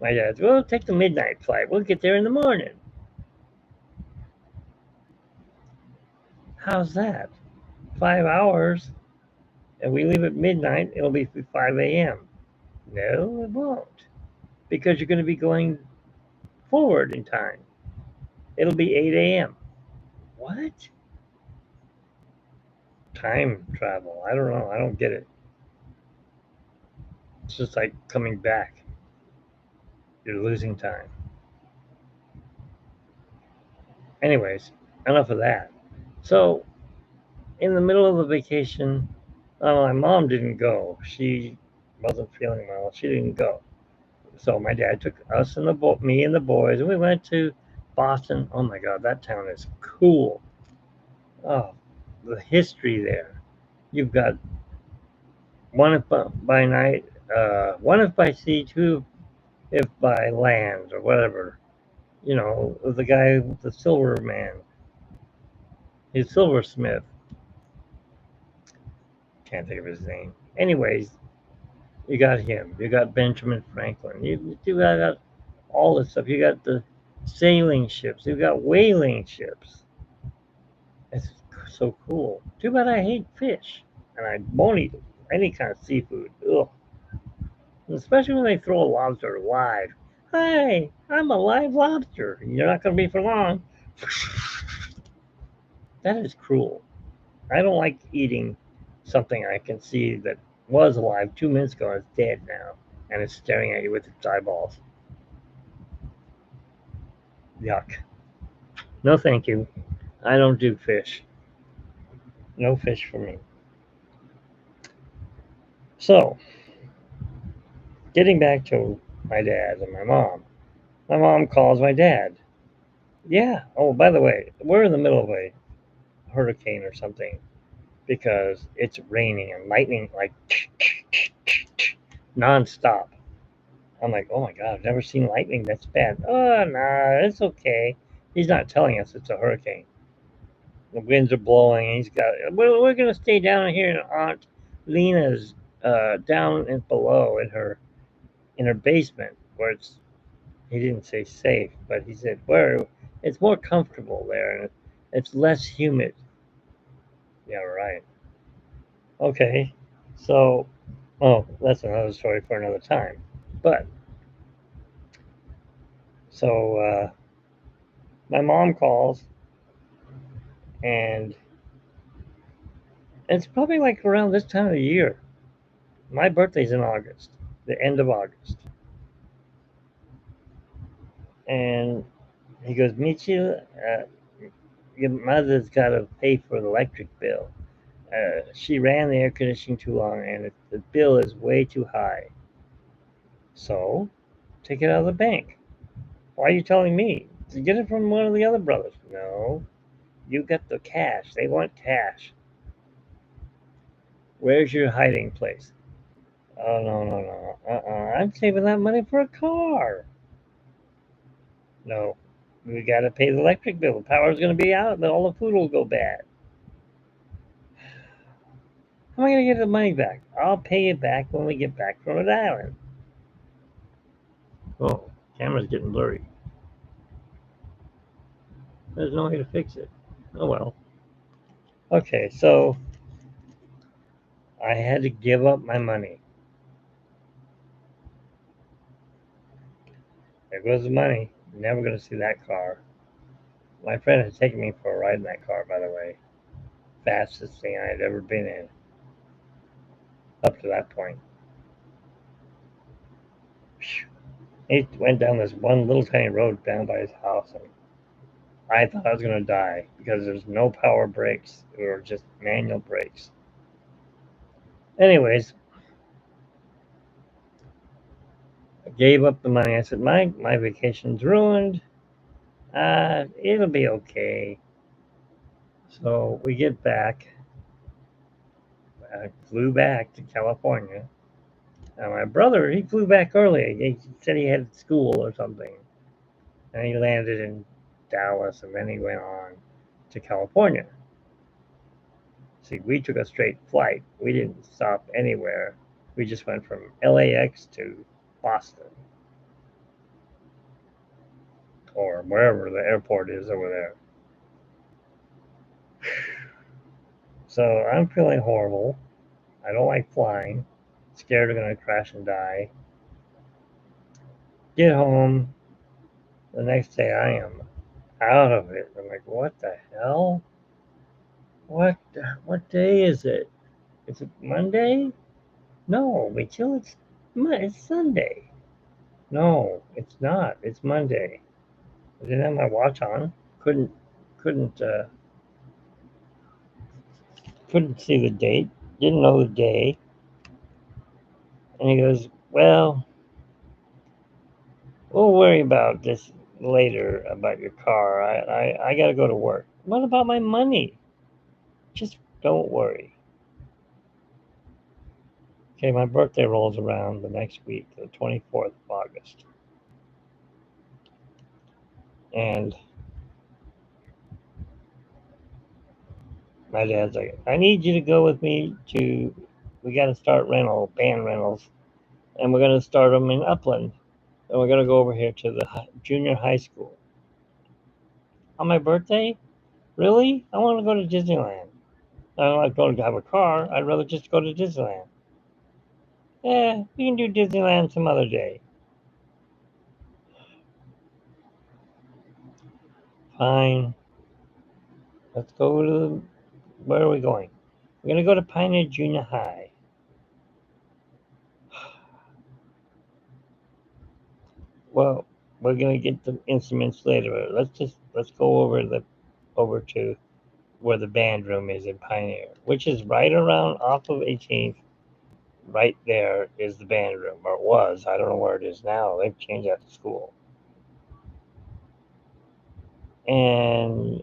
My dad said, well, take the midnight flight. We'll get there in the morning. How's that? 5 hours, and we leave at midnight, it'll be 5 a.m. No, it won't. Because you're going to be going forward in time. It'll be 8 a.m. What? Time travel. I don't know. I don't get it. It's just like coming back. You're losing time. Anyways, enough of that. So, in the middle of the vacation, my mom didn't go. She wasn't feeling well. She didn't go. So my dad took us and me and the boys, and we went to Boston. Oh my God, that town is cool. Oh, the history there. You've got one if by night, one if by sea, two if by land, or whatever. You know, the guy, the silver man, he's silversmith. Can't think of his name. Anyways, you got him. You got Benjamin Franklin. You got all this stuff. You got the sailing ships. You got whaling ships. It's so cool. Too bad I hate fish, and I won't eat any kind of seafood. Ugh. Especially when they throw a lobster live. Hi, I'm a live lobster. You're not going to be for long. That is cruel. I don't like eating something I can see that was alive 2 minutes ago and is dead now, and it's staring at you with its eyeballs. Yuck. No, thank you. I don't do fish. No fish for me. So, getting back to my dad and my mom. My mom calls my dad. Yeah. Oh, by the way, we're in the middle of a hurricane or something because it's raining and lightning like nonstop. I'm like, oh my God, I've never seen lightning that's bad. Oh, nah, it's okay. He's not telling us it's a hurricane. The winds are blowing, and he's got. Well, we're gonna stay down here in Aunt Lena's, down and below in her basement, where it's. He didn't say safe, but he said where it's more comfortable there and it's less humid. Yeah, right. Okay, so that's another story for another time. But so my mom calls, and it's probably like around this time of the year. My birthday's in August, the end of August, and he goes, Michi, your mother's got to pay for the electric bill. She ran the air conditioning too long, and the bill is way too high. So, take it out of the bank. Why are you telling me? To get it from one of the other brothers. No, you get the cash. They want cash. Where's your hiding place? Oh, no, no, no. I'm saving that money for a car. No, we got to pay the electric bill. The power's going to be out, then all the food will go bad. How am I going to get the money back? I'll pay it back when we get back from Rhode Island. Oh, camera's getting blurry. There's no way to fix it. Oh well. Okay, so I had to give up my money. There goes the money. Never going to see that car. My friend had taken me for a ride in that car, by the way. Fastest thing I had ever been in up to that point. He went down this one little tiny road down by his house, and I thought I was going to die because there's no power brakes or just manual brakes. Anyways, I gave up the money. I said, my vacation's ruined. It'll be okay. So we get back. I flew back to California. And my brother, he flew back early. He said he had school or something. And he landed in Dallas, and then he went on to California. See, we took a straight flight. We didn't stop anywhere. We just went from LAX to Boston or wherever the airport is over there. So I'm feeling horrible. I don't like flying. Scared I'm going to crash and die. Get home. The next day I am out of it. I'm like, what the hell? What day is it? Is it Monday? No, wait till it's It's Sunday. No, it's not. It's Monday. I didn't have my watch on. Couldn't couldn't uh, couldn't see the date. Didn't know the day. And he goes, "Well, we'll worry about this later about your car. I got to go to work. What about my money? Just don't worry." Okay, my birthday rolls around the next week, the 24th of August. And my dad's like, "I need you to go with me to, we got to start band rentals, and we're going to start them in Upland. And we're going to go over here to the junior high school." On my birthday? Really? I want to go to Disneyland. I don't like going to have a car. I'd rather just go to Disneyland. Yeah, we can do Disneyland some other day. Fine. Let's go to, where are we going? We're going to go to Pioneer Junior High. Well, we're going to get the instruments later. Let's go over to where the band room is in Pioneer, which is right around off of 18th. Right there is the band room, or it was. I don't know where it is now. They've changed that to school. And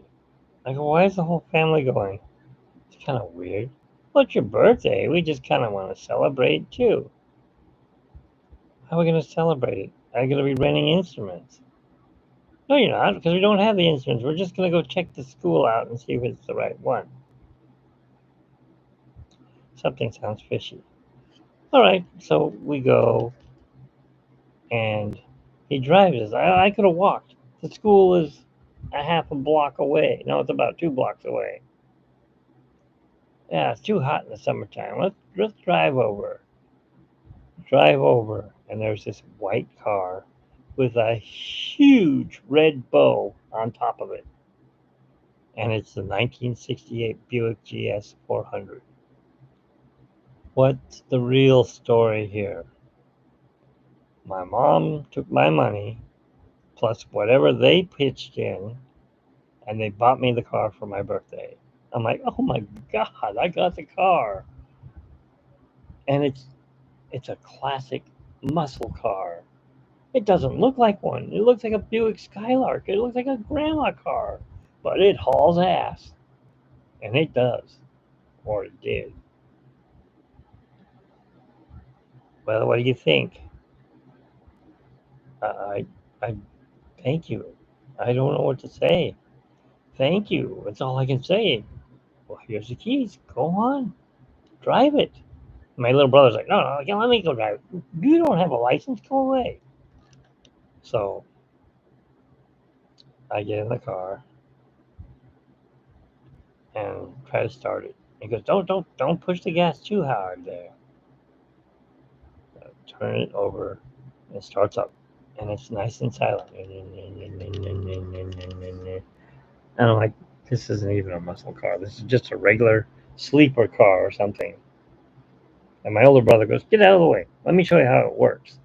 I go, "Why is the whole family going?" It's kind of weird. "Well, it's your birthday. We just kind of want to celebrate too." "How are we going to celebrate it? I'm going to be renting instruments." "No, you're not, because we don't have the instruments. We're just going to go check the school out and see if it's the right one." Something sounds fishy. All right, so we go, and he drives us. I could have walked. The school is a half a block away. No, it's about 2 blocks away. Yeah, it's too hot in the summertime. Let's drive over. Drive over, and there's this white car with a huge red bow on top of it, and it's the 1968 Buick GS 400. What's the real story here? My mom took my money plus whatever they pitched in, and they bought me the car for my birthday. I'm like, "Oh my God, I got the car." And it's a classic muscle car. It doesn't look like one. It looks like a Buick Skylark. It looks like a grandma car, but it hauls ass, and it does, or it did. Well, what do you think? I, I thank you. I don't know what to say. Thank you. That's all I can say. Well, here's the keys. Go on, drive it. My little brother's like, "No, no, let me go drive it." "You don't have a license. Go away." So I get in the car and try to start it. He goes, don't push the gas too hard there." Turn it over, and it starts up, and it's nice and silent. And I'm like, "This isn't even a muscle car. This is just a regular sleeper car or something." And my older brother goes, "Get out of the way. Let me show you how it works."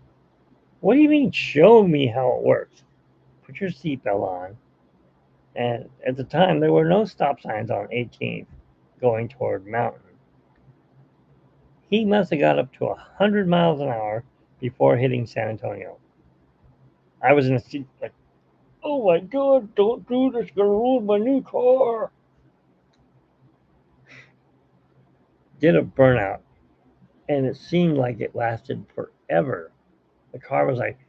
"What do you mean, show me how it works?" "Put your seatbelt on." And at the time, there were no stop signs on 18th going toward Mountain. He must have got up to 100 miles an hour before hitting San Antonio. I was in the seat like, "Oh my God, don't do this. It's going to ruin my new car." Did a burnout, and it seemed like it lasted forever. The car was like,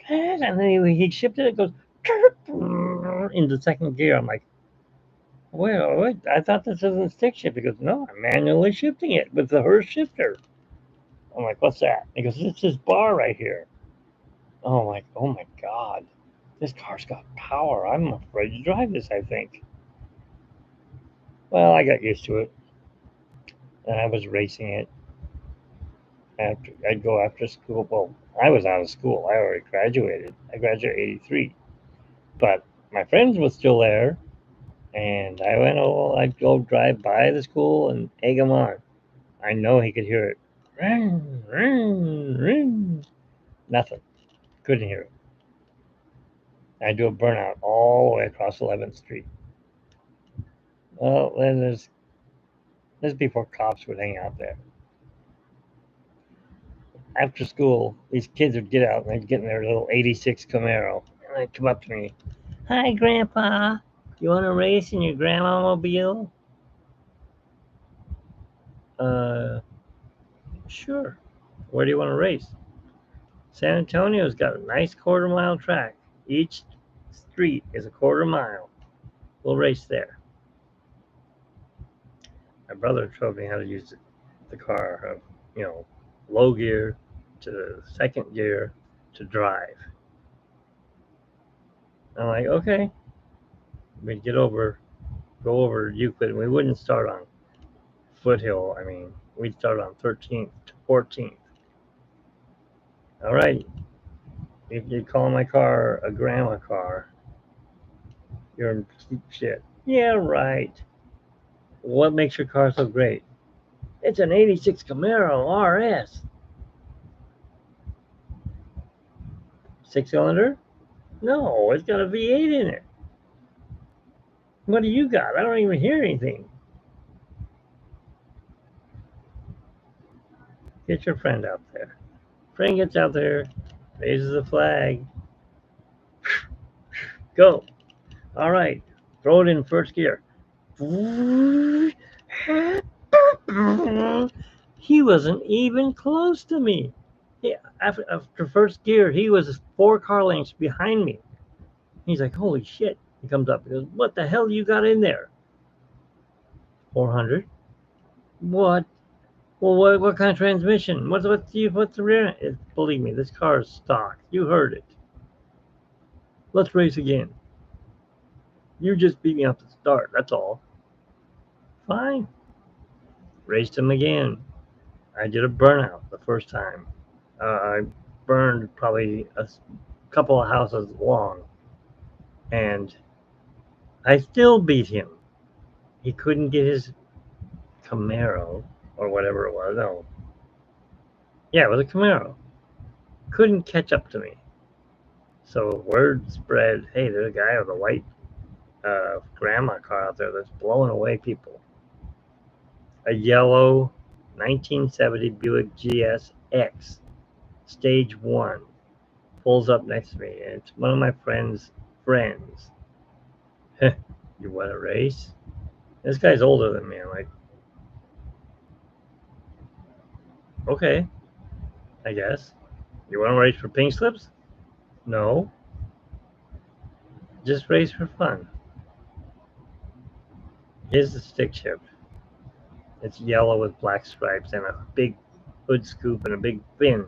and then he shifted it, goes into second gear. I'm like, wait, I thought this isn't stick shift. He goes, "No, I'm manually shifting it with the Hurst shifter." I'm like, "What's that?" He goes, "It's this bar right here." Oh my God, this car's got power. I'm afraid to drive this, I think. Well, I got used to it, and I was racing it. I'd go after school. Well, I was out of school. I already graduated. I graduated '83, but my friends were still there, And I went, oh, I'd go drive by the school and egg him on. I know he could hear it. Ring, ring, ring. Nothing. Couldn't hear it. I'd do a burnout all the way across 11th Street. Well, then this is before cops would hang out there. After school, these kids would get out and they'd get in their little 86 Camaro. And they'd come up to me. Hi, Grandpa. You want to race in your grandma mobile? Uh, sure. Where do you want to race? San Antonio's got a nice quarter-mile track. Each street is a quarter mile. We'll race there. My brother showed me how to use the car, low gear to second gear to drive. I'm like, okay. We'd go over Euclid, and we wouldn't start on Foothill. I mean, we'd start on 13th to 14th. All right, you call my car a grandma car, you're in cheap shit. Yeah, right. What makes your car so great? It's an 86 Camaro RS. 6-cylinder? No, it's got a V8 in it. What do you got? I don't even hear anything. Get your friend out there. Friend gets out there, raises the flag. Go. All right, throw it in first gear. He wasn't even close to me. After first gear, he was 4 car lengths behind me. He's like, holy shit. He comes up and goes, what the hell you got in there? 400. What? Well, what kind of transmission? What's the rear? Believe me, this car is stock. You heard it. Let's race again. You just beat me off the start. That's all. Fine. Raced him again. I did a burnout the first time. I burned probably a couple of houses long, and I still beat him. He couldn't get his Camaro or whatever it was. No, yeah, it was a Camaro. Couldn't catch up to me. So word spread. Hey, there's a guy with a white grandma car out there that's blowing away people. A yellow 1970 Buick GSX, stage 1, pulls up next to me. And it's one of my friend's friends. You want to race? This guy's older than me. I'm like, okay, I guess. You want to race for pink slips? No. Just race for fun. Here's the stick shift. It's yellow with black stripes and a big hood scoop and a big fin.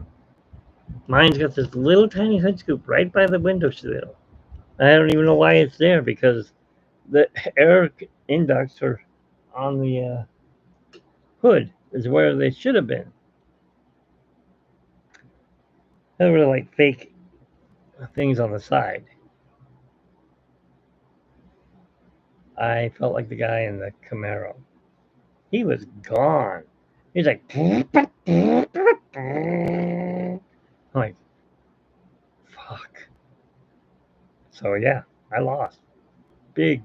Mine's got this little tiny hood scoop right by the window sill. I don't even know why it's there because the air inducts are on the hood is where they should have been. They were like fake things on the side. I felt like the guy in the Camaro. He was gone. He's like, I'm like, fuck. So yeah, I lost. Big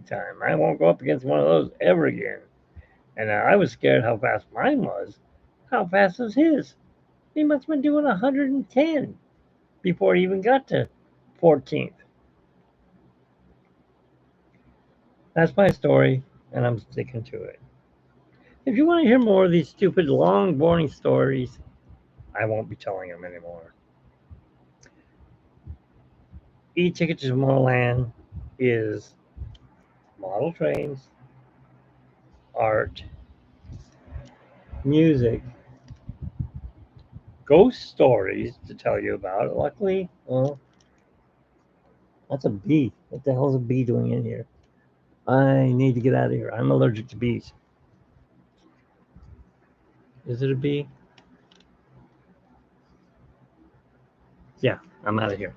time. I won't go up against one of those ever again. And I was scared how fast mine was. How fast was his? He must have been doing 110 before he even got to 14th. That's my story, and I'm sticking to it. If you want to hear more of these stupid, long, boring stories, I won't be telling them anymore. E-Ticket to Tomorrowland is model trains, art, music, ghost stories to tell you about. Luckily, well, that's a bee. What the hell is a bee doing in here? I need to get out of here. I'm allergic to bees. Is it a bee? Yeah, I'm out of here.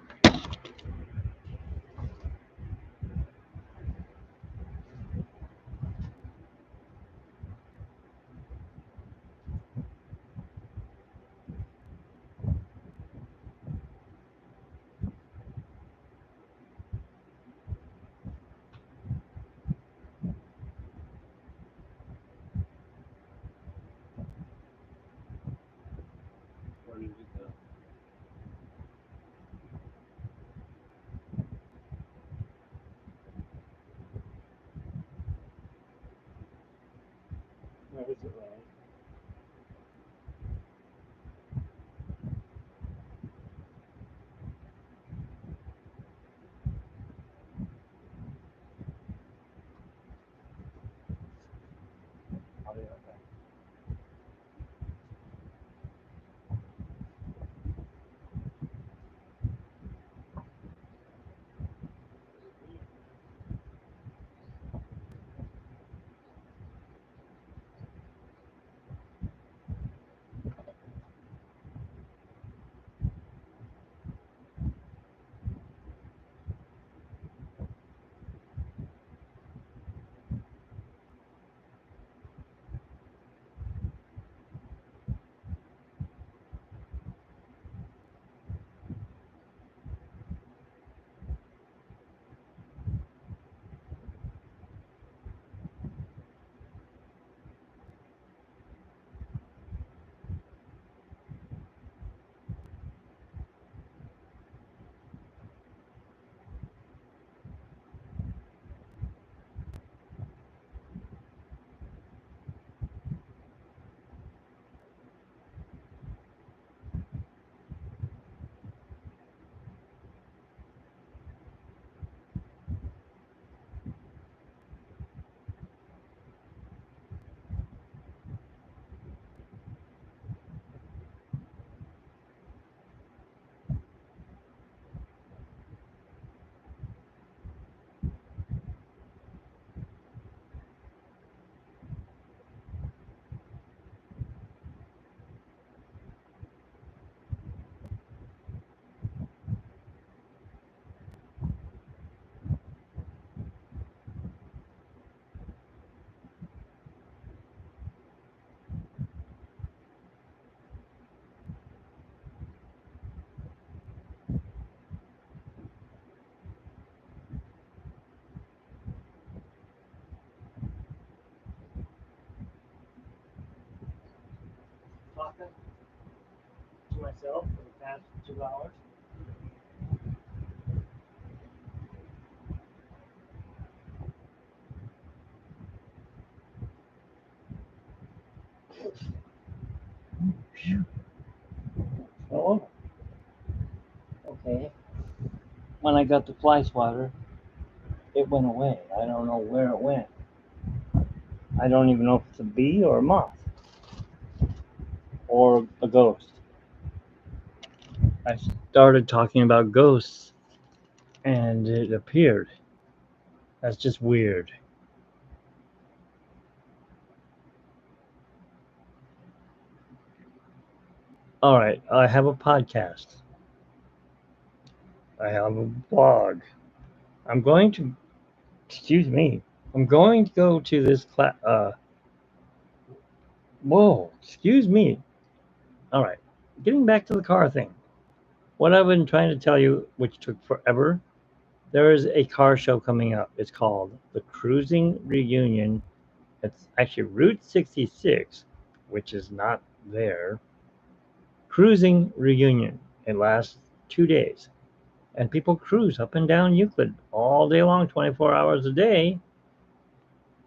There's the rain. I'll be right back. Talking to myself for the past 2 hours. Oh, okay. When I got the fly swatter, it went away. I don't know where it went. I don't even know if it's a bee or a moth or a ghost. I started talking about ghosts and it appeared. That's just weird. All right, I have a podcast. I have a blog. I'm going to, excuse me, I'm going to go to this class. Whoa, excuse me. All right, getting back to the car thing. What I've been trying to tell you, which took forever, there is a car show coming up. It's called the Cruising Reunion. It's actually Route 66, which is not there. Cruising Reunion. It lasts 2 days. And people cruise up and down Euclid all day long, 24 hours a day,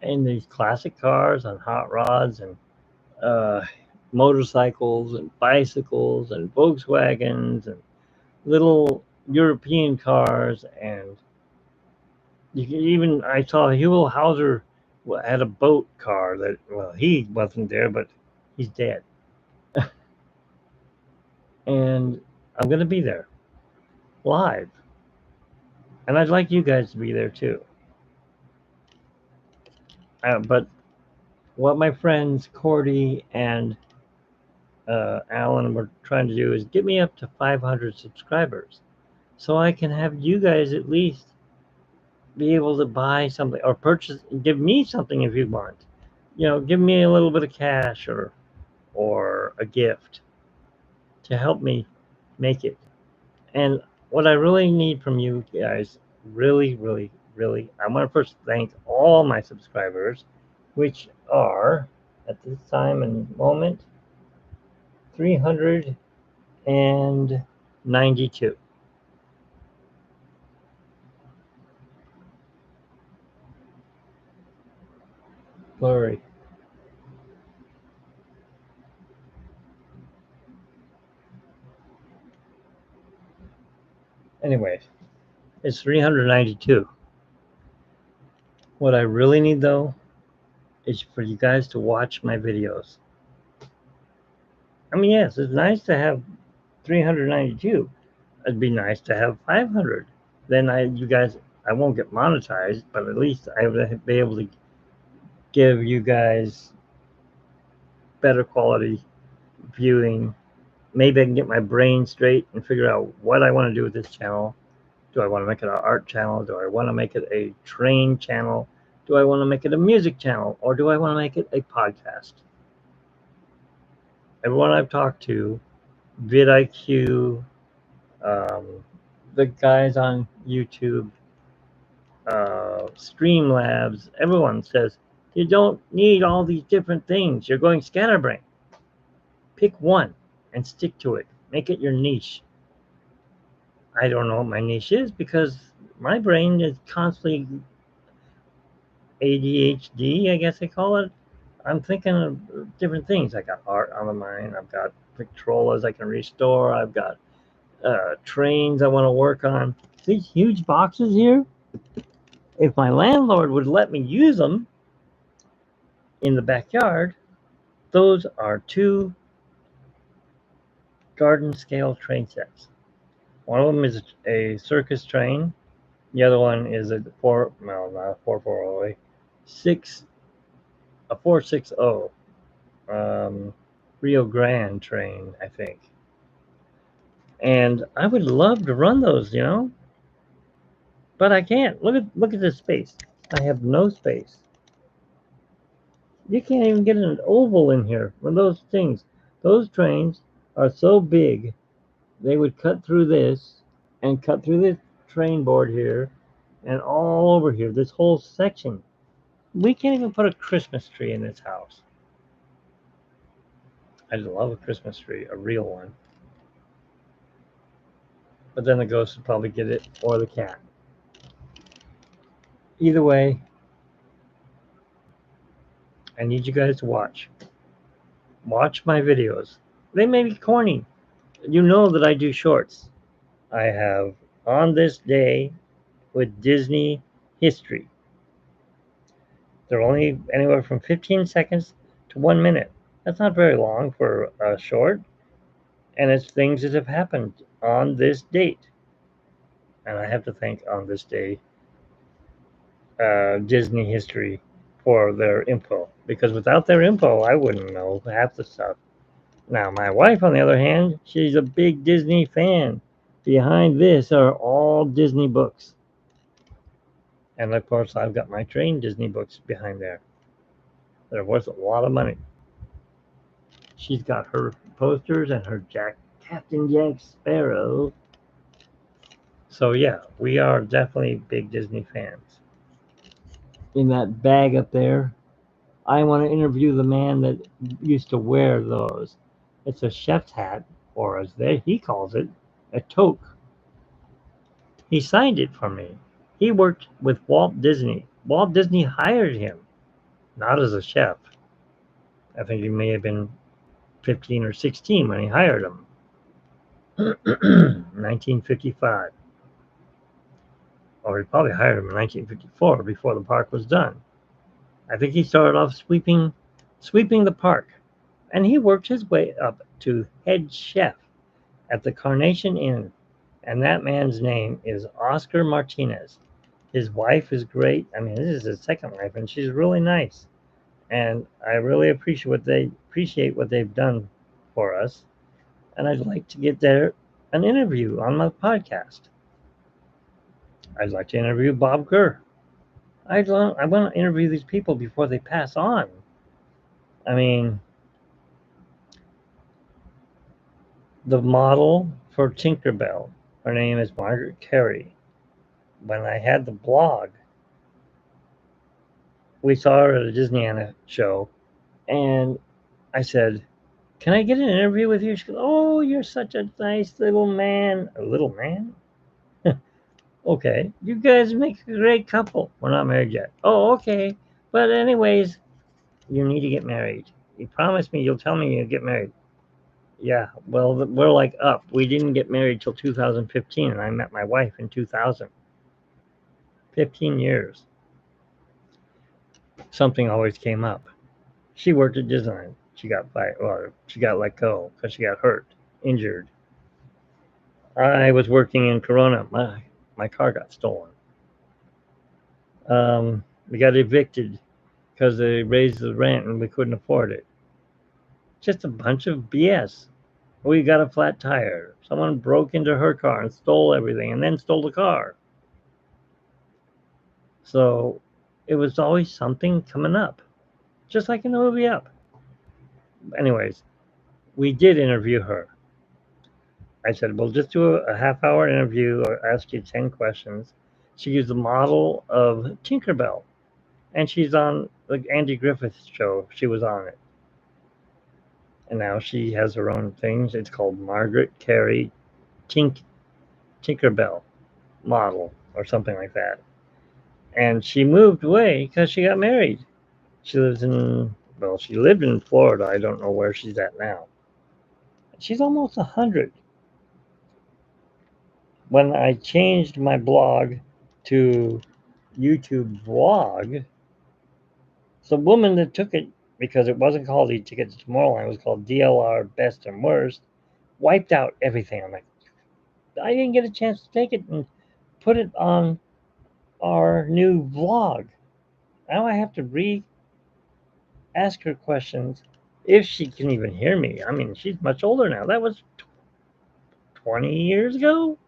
in these classic cars on hot rods and uh, motorcycles and bicycles and Volkswagens and little European cars. And you can even, I saw Huell Hauser had a boat car that, well, he wasn't there, but he's dead. And I'm going to be there live. And I'd like you guys to be there too. But what my friends Cordy and Alan were trying to do is get me up to 500 subscribers so I can have you guys at least be able to buy something or purchase, give me something if you want. You know, give me a little bit of cash or a gift to help me make it. And what I really need from you guys, really, really, really, I want to first thank all my subscribers, which are at this time and moment 392. Blurry. Anyways, it's 392. What I really need though is for you guys to watch my videos. I mean, yes, it's nice to have 392. It'd be nice to have 500. Then I won't get monetized, but at least I would be able to give you guys better quality viewing. Maybe I can get my brain straight and figure out what I want to do with this channel. Do I want to make it an art channel? Do I want to make it a train channel? Do I want to make it a music channel? Or do I want to make it a podcast? Everyone I've talked to, vidIQ, the guys on YouTube, Streamlabs, everyone says, you don't need all these different things. You're going scatterbrain. Pick one and stick to it. Make it your niche. I don't know what my niche is because my brain is constantly ADHD, I guess they call it. I'm thinking of different things. I got art on the mind. I've got Victrolas I can restore. I've got trains I want to work on. These huge boxes here, if my landlord would let me use them in the backyard, those are 2 garden scale train sets. One of them is a circus train. The other one is a 460 Rio Grande train, I think. And I would love to run those, but I can't. Look at this space. I have no space. You can't even get an oval in here. When those trains are so big, they would cut through this and cut through this train board here and all over here, this whole section. We can't even put a Christmas tree in this house. I'd love a Christmas tree, a real one. But then the ghost would probably get it, or the cat. Either way, I need you guys to watch. Watch my videos. They may be corny. You know that I do shorts. I have On This Day with Disney History. They're only anywhere from 15 seconds to 1 minute. That's not very long for a short. And it's things that have happened on this date. And I have to thank On This Day Disney History for their info. Because without their info, I wouldn't know half the stuff. Now, my wife, on the other hand, she's a big Disney fan. Behind this are all Disney books. And of course, I've got my train Disney books behind there. They're worth a lot of money. She's got her posters and her Captain Jack Sparrow. So yeah, we are definitely big Disney fans. In that bag up there, I want to interview the man that used to wear those. It's a chef's hat, or as he calls it, a toque. He signed it for me. He worked with Walt Disney. Walt Disney hired him, not as a chef. I think he may have been 15 or 16 when he hired him. 1955. Or he probably hired him in 1954 before the park was done. I think he started off sweeping the park. And he worked his way up to head chef at the Carnation Inn. And that man's name is Oscar Martinez. His wife is great. I mean, this is his second wife, and she's really nice. And I really appreciate what they've done for us. And I'd like to get an interview on my podcast. I'd like to interview Bob Gurr. I want to interview these people before they pass on. I mean, the model for Tinkerbell, her name is Margaret Carey. When I had the blog, we saw her at a Disneyana show, and I said, "Can I get an interview with you?" She goes, "Oh, you're such a nice little man." A little man? Okay. You guys make a great couple. We're not married yet. Oh, okay. But anyways, you need to get married. You promised me you'll tell me you'll get married. Yeah, well, we're like up. We didn't get married till 2015, and I met my wife in 2000. 15 years. Something always came up. She worked at Disneyland. She got fired, or she got let go because she got hurt, injured. I was working in Corona. My car got stolen. We got evicted because they raised the rent and we couldn't afford it. Just a bunch of BS. We got a flat tire. Someone broke into her car and stole everything and then stole the car. So it was always something coming up, just like in the movie Up. Anyways, we did interview her. I said, we'll just do a half-hour interview or ask you 10 questions. She's the model of Tinkerbell, and she's on the Andy Griffith show. She was on it. And now she has her own things. It's called Margaret Carey Tinkerbell model or something like that. And she moved away because she got married. She lives in, well, she lived in Florida. I don't know where she's at now. She's almost 100. When I changed my blog to YouTube vlog, the woman that took it, because it wasn't called E-Tickets to Tomorrowland, it was called DLR Best and Worst, wiped out everything. I'm like, I didn't get a chance to take it and put it on our new vlog. Now I have to ask her questions if she can even hear me. I mean, she's much older now. That was 20 years ago?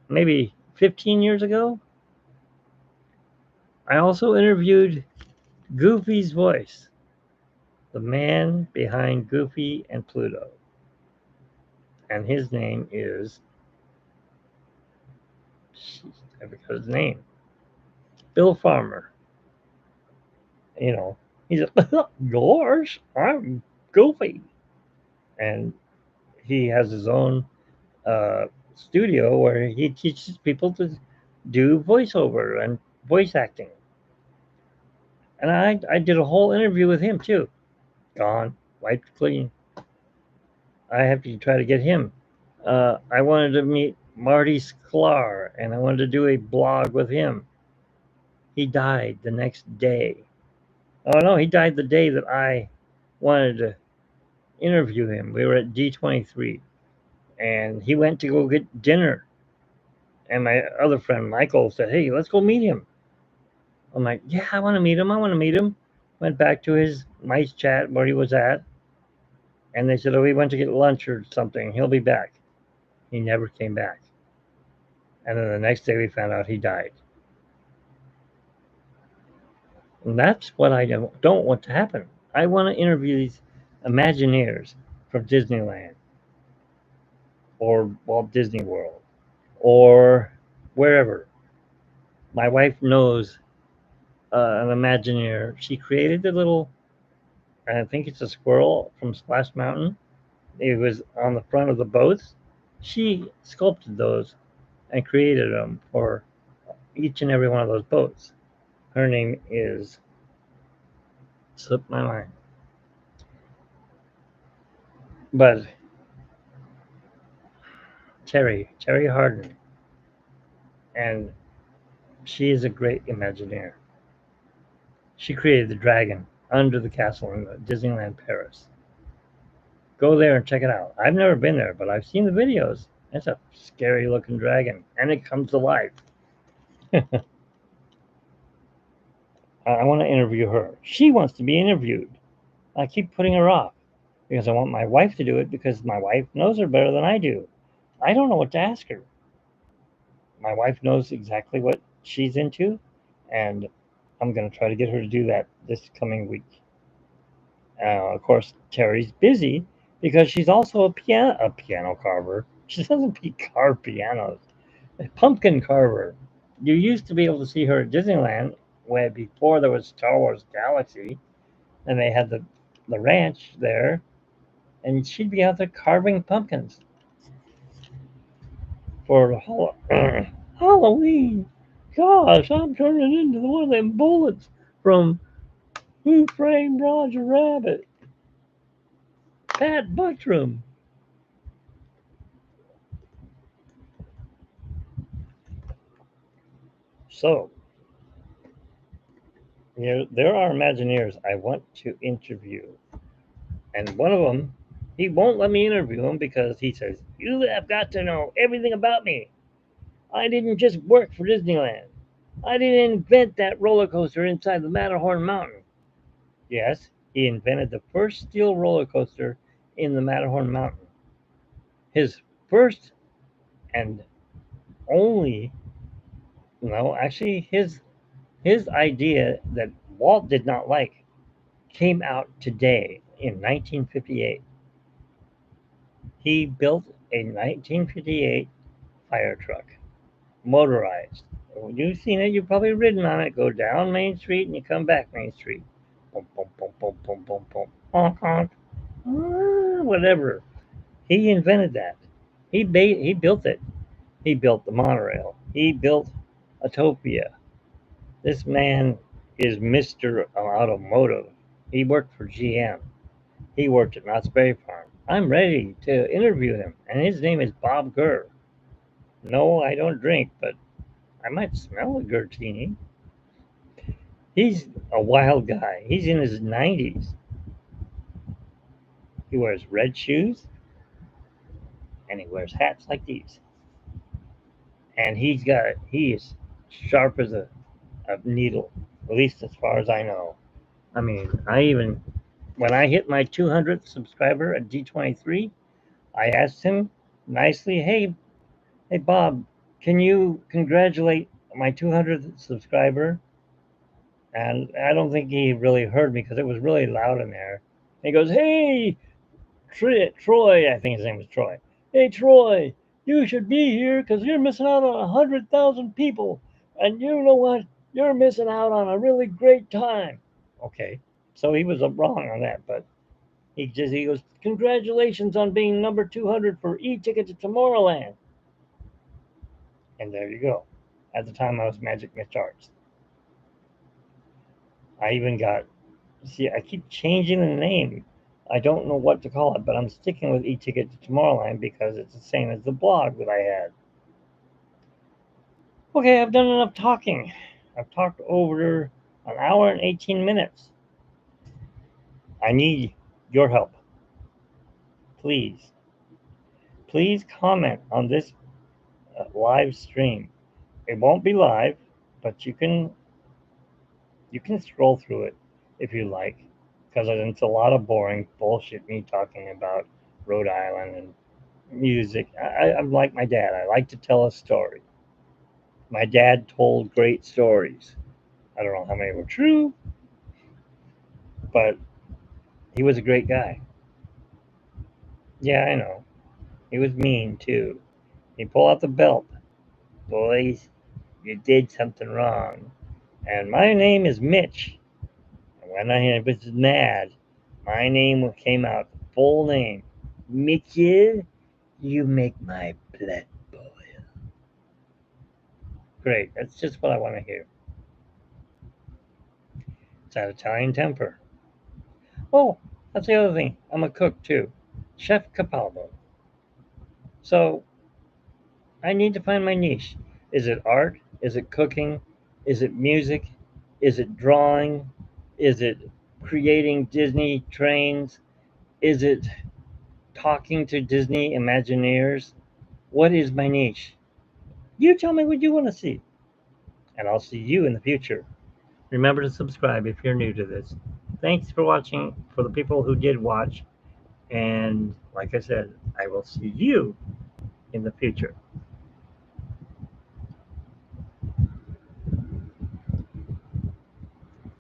Maybe 15 years ago? I also interviewed Goofy's voice, the man behind Goofy and Pluto. And his name is, I forgot his name, Bill Farmer. You know, he's a, gosh, I'm Goofy. And he has his own studio where he teaches people to do voiceover and voice acting. And I did a whole interview with him too. Gone, wiped clean. I have to try to get him. I wanted to meet Marty Sklar, and I wanted to do a blog with him. He died the next day. Oh no, he died the day that I wanted to interview him. We were at D23, and he went to go get dinner. And my other friend Michael said, "Hey, let's go meet him." I'm like, "Yeah, I want to meet him. I want to meet him." Went back to his mice chat where he was at, and they said, "Oh, he went to get lunch or something. He'll be back." He never came back. And then the next day we found out he died. And that's what I don't want to happen. I want to interview these Imagineers from Disneyland or Walt Disney World or wherever. My wife knows an Imagineer. She created the little, I think it's a squirrel from Splash Mountain. It was on the front of the boats. She sculpted those and created them for each and every one of those boats. Her name is, slipped my mind. But Terry Hardin, and she is a great Imagineer. She created the dragon under the castle in Disneyland Paris. Go there and check it out. I've never been there, but I've seen the videos. It's a scary looking dragon, and it comes to life. I want to interview her. She wants to be interviewed. I keep putting her off because I want my wife to do it because my wife knows her better than I do. I don't know what to ask her. My wife knows exactly what she's into, and I'm going to try to get her to do that this coming week. Of course, Terry's busy because she's also a piano carver. She doesn't carve pianos. A pumpkin carver. You used to be able to see her at Disneyland way before there was Star Wars Galaxy, and they had the ranch there, and she'd be out there carving pumpkins for Halloween. Gosh, I'm turning into one of them bullets from Who Framed Roger Rabbit. Pat Buttram. So, there are Imagineers I want to interview. And one of them, he won't let me interview him because he says, "You have got to know everything about me. I didn't just work for Disneyland. I didn't invent that roller coaster inside the Matterhorn Mountain." Yes, he invented the first steel roller coaster in the Matterhorn Mountain. His first and only, no, actually his idea that Walt did not like came out today in 1958. He built a 1958 fire truck, motorized. When you've seen it, you've probably ridden on it. Go down Main Street and you come back Main Street. Boom, boom, boom, boom, boom, boom, boom. Honk, honk. Whatever. He invented that. He built it. He built the monorail. He built Autopia. This man is Mr. Automotive. He worked for GM. He worked at Knott's Berry Farm. I'm ready to interview him, and his name is Bob Gurr. No, I don't drink, but I might smell a Gurtini. He's a wild guy. He's in his 90s. He wears red shoes, and he wears hats like these. And he is sharp as a needle, at least as far as I know. I mean, when I hit my 200th subscriber at D23, I asked him nicely, hey, Bob, can you congratulate my 200th subscriber? And I don't think he really heard me because it was really loud in there. And he goes, "Hey, Troy, I think his name was Troy. Hey, Troy, you should be here because you're missing out on 100,000 people. And you know what? You're missing out on a really great time." Okay. So he was wrong on that, but he goes, "Congratulations on being number 200 for e-ticket to Tomorrowland." And there you go. At the time, I was Magic Mitch Arts. I even got, see, I keep changing the name. I don't know what to call it, but I'm sticking with e-ticket to Tomorrowland because it's the same as the blog that I had. Okay, I've done enough talking. I've talked over an hour and 18 minutes. I need your help. Please, please comment on this live stream. It won't be live, but you can scroll through it if you like, because it's a lot of boring bullshit. Me talking about Rhode Island and music. I'm like my dad. I like to tell a story. My dad told great stories. I don't know how many were true, but he was a great guy. Yeah, I know. He was mean too. He pulled out the belt. "Boys, you did something wrong. And my name is Mitch." And when I was mad, my name came out, full name. "Mitchell, you make my blood boil." Great. That's just what I want to hear. It's that Italian temper. Oh, that's the other thing. I'm a cook too. Chef Capalbo. So I need to find my niche. Is it art? Is it cooking? Is it music? Is it drawing? Is it creating Disney trains? Is it talking to Disney Imagineers? What is my niche? You tell me what you want to see, and I'll see you in the future. Remember to subscribe if you're new to this. Thanks for watching, for the people who did watch, and like I said, I will see you in the future.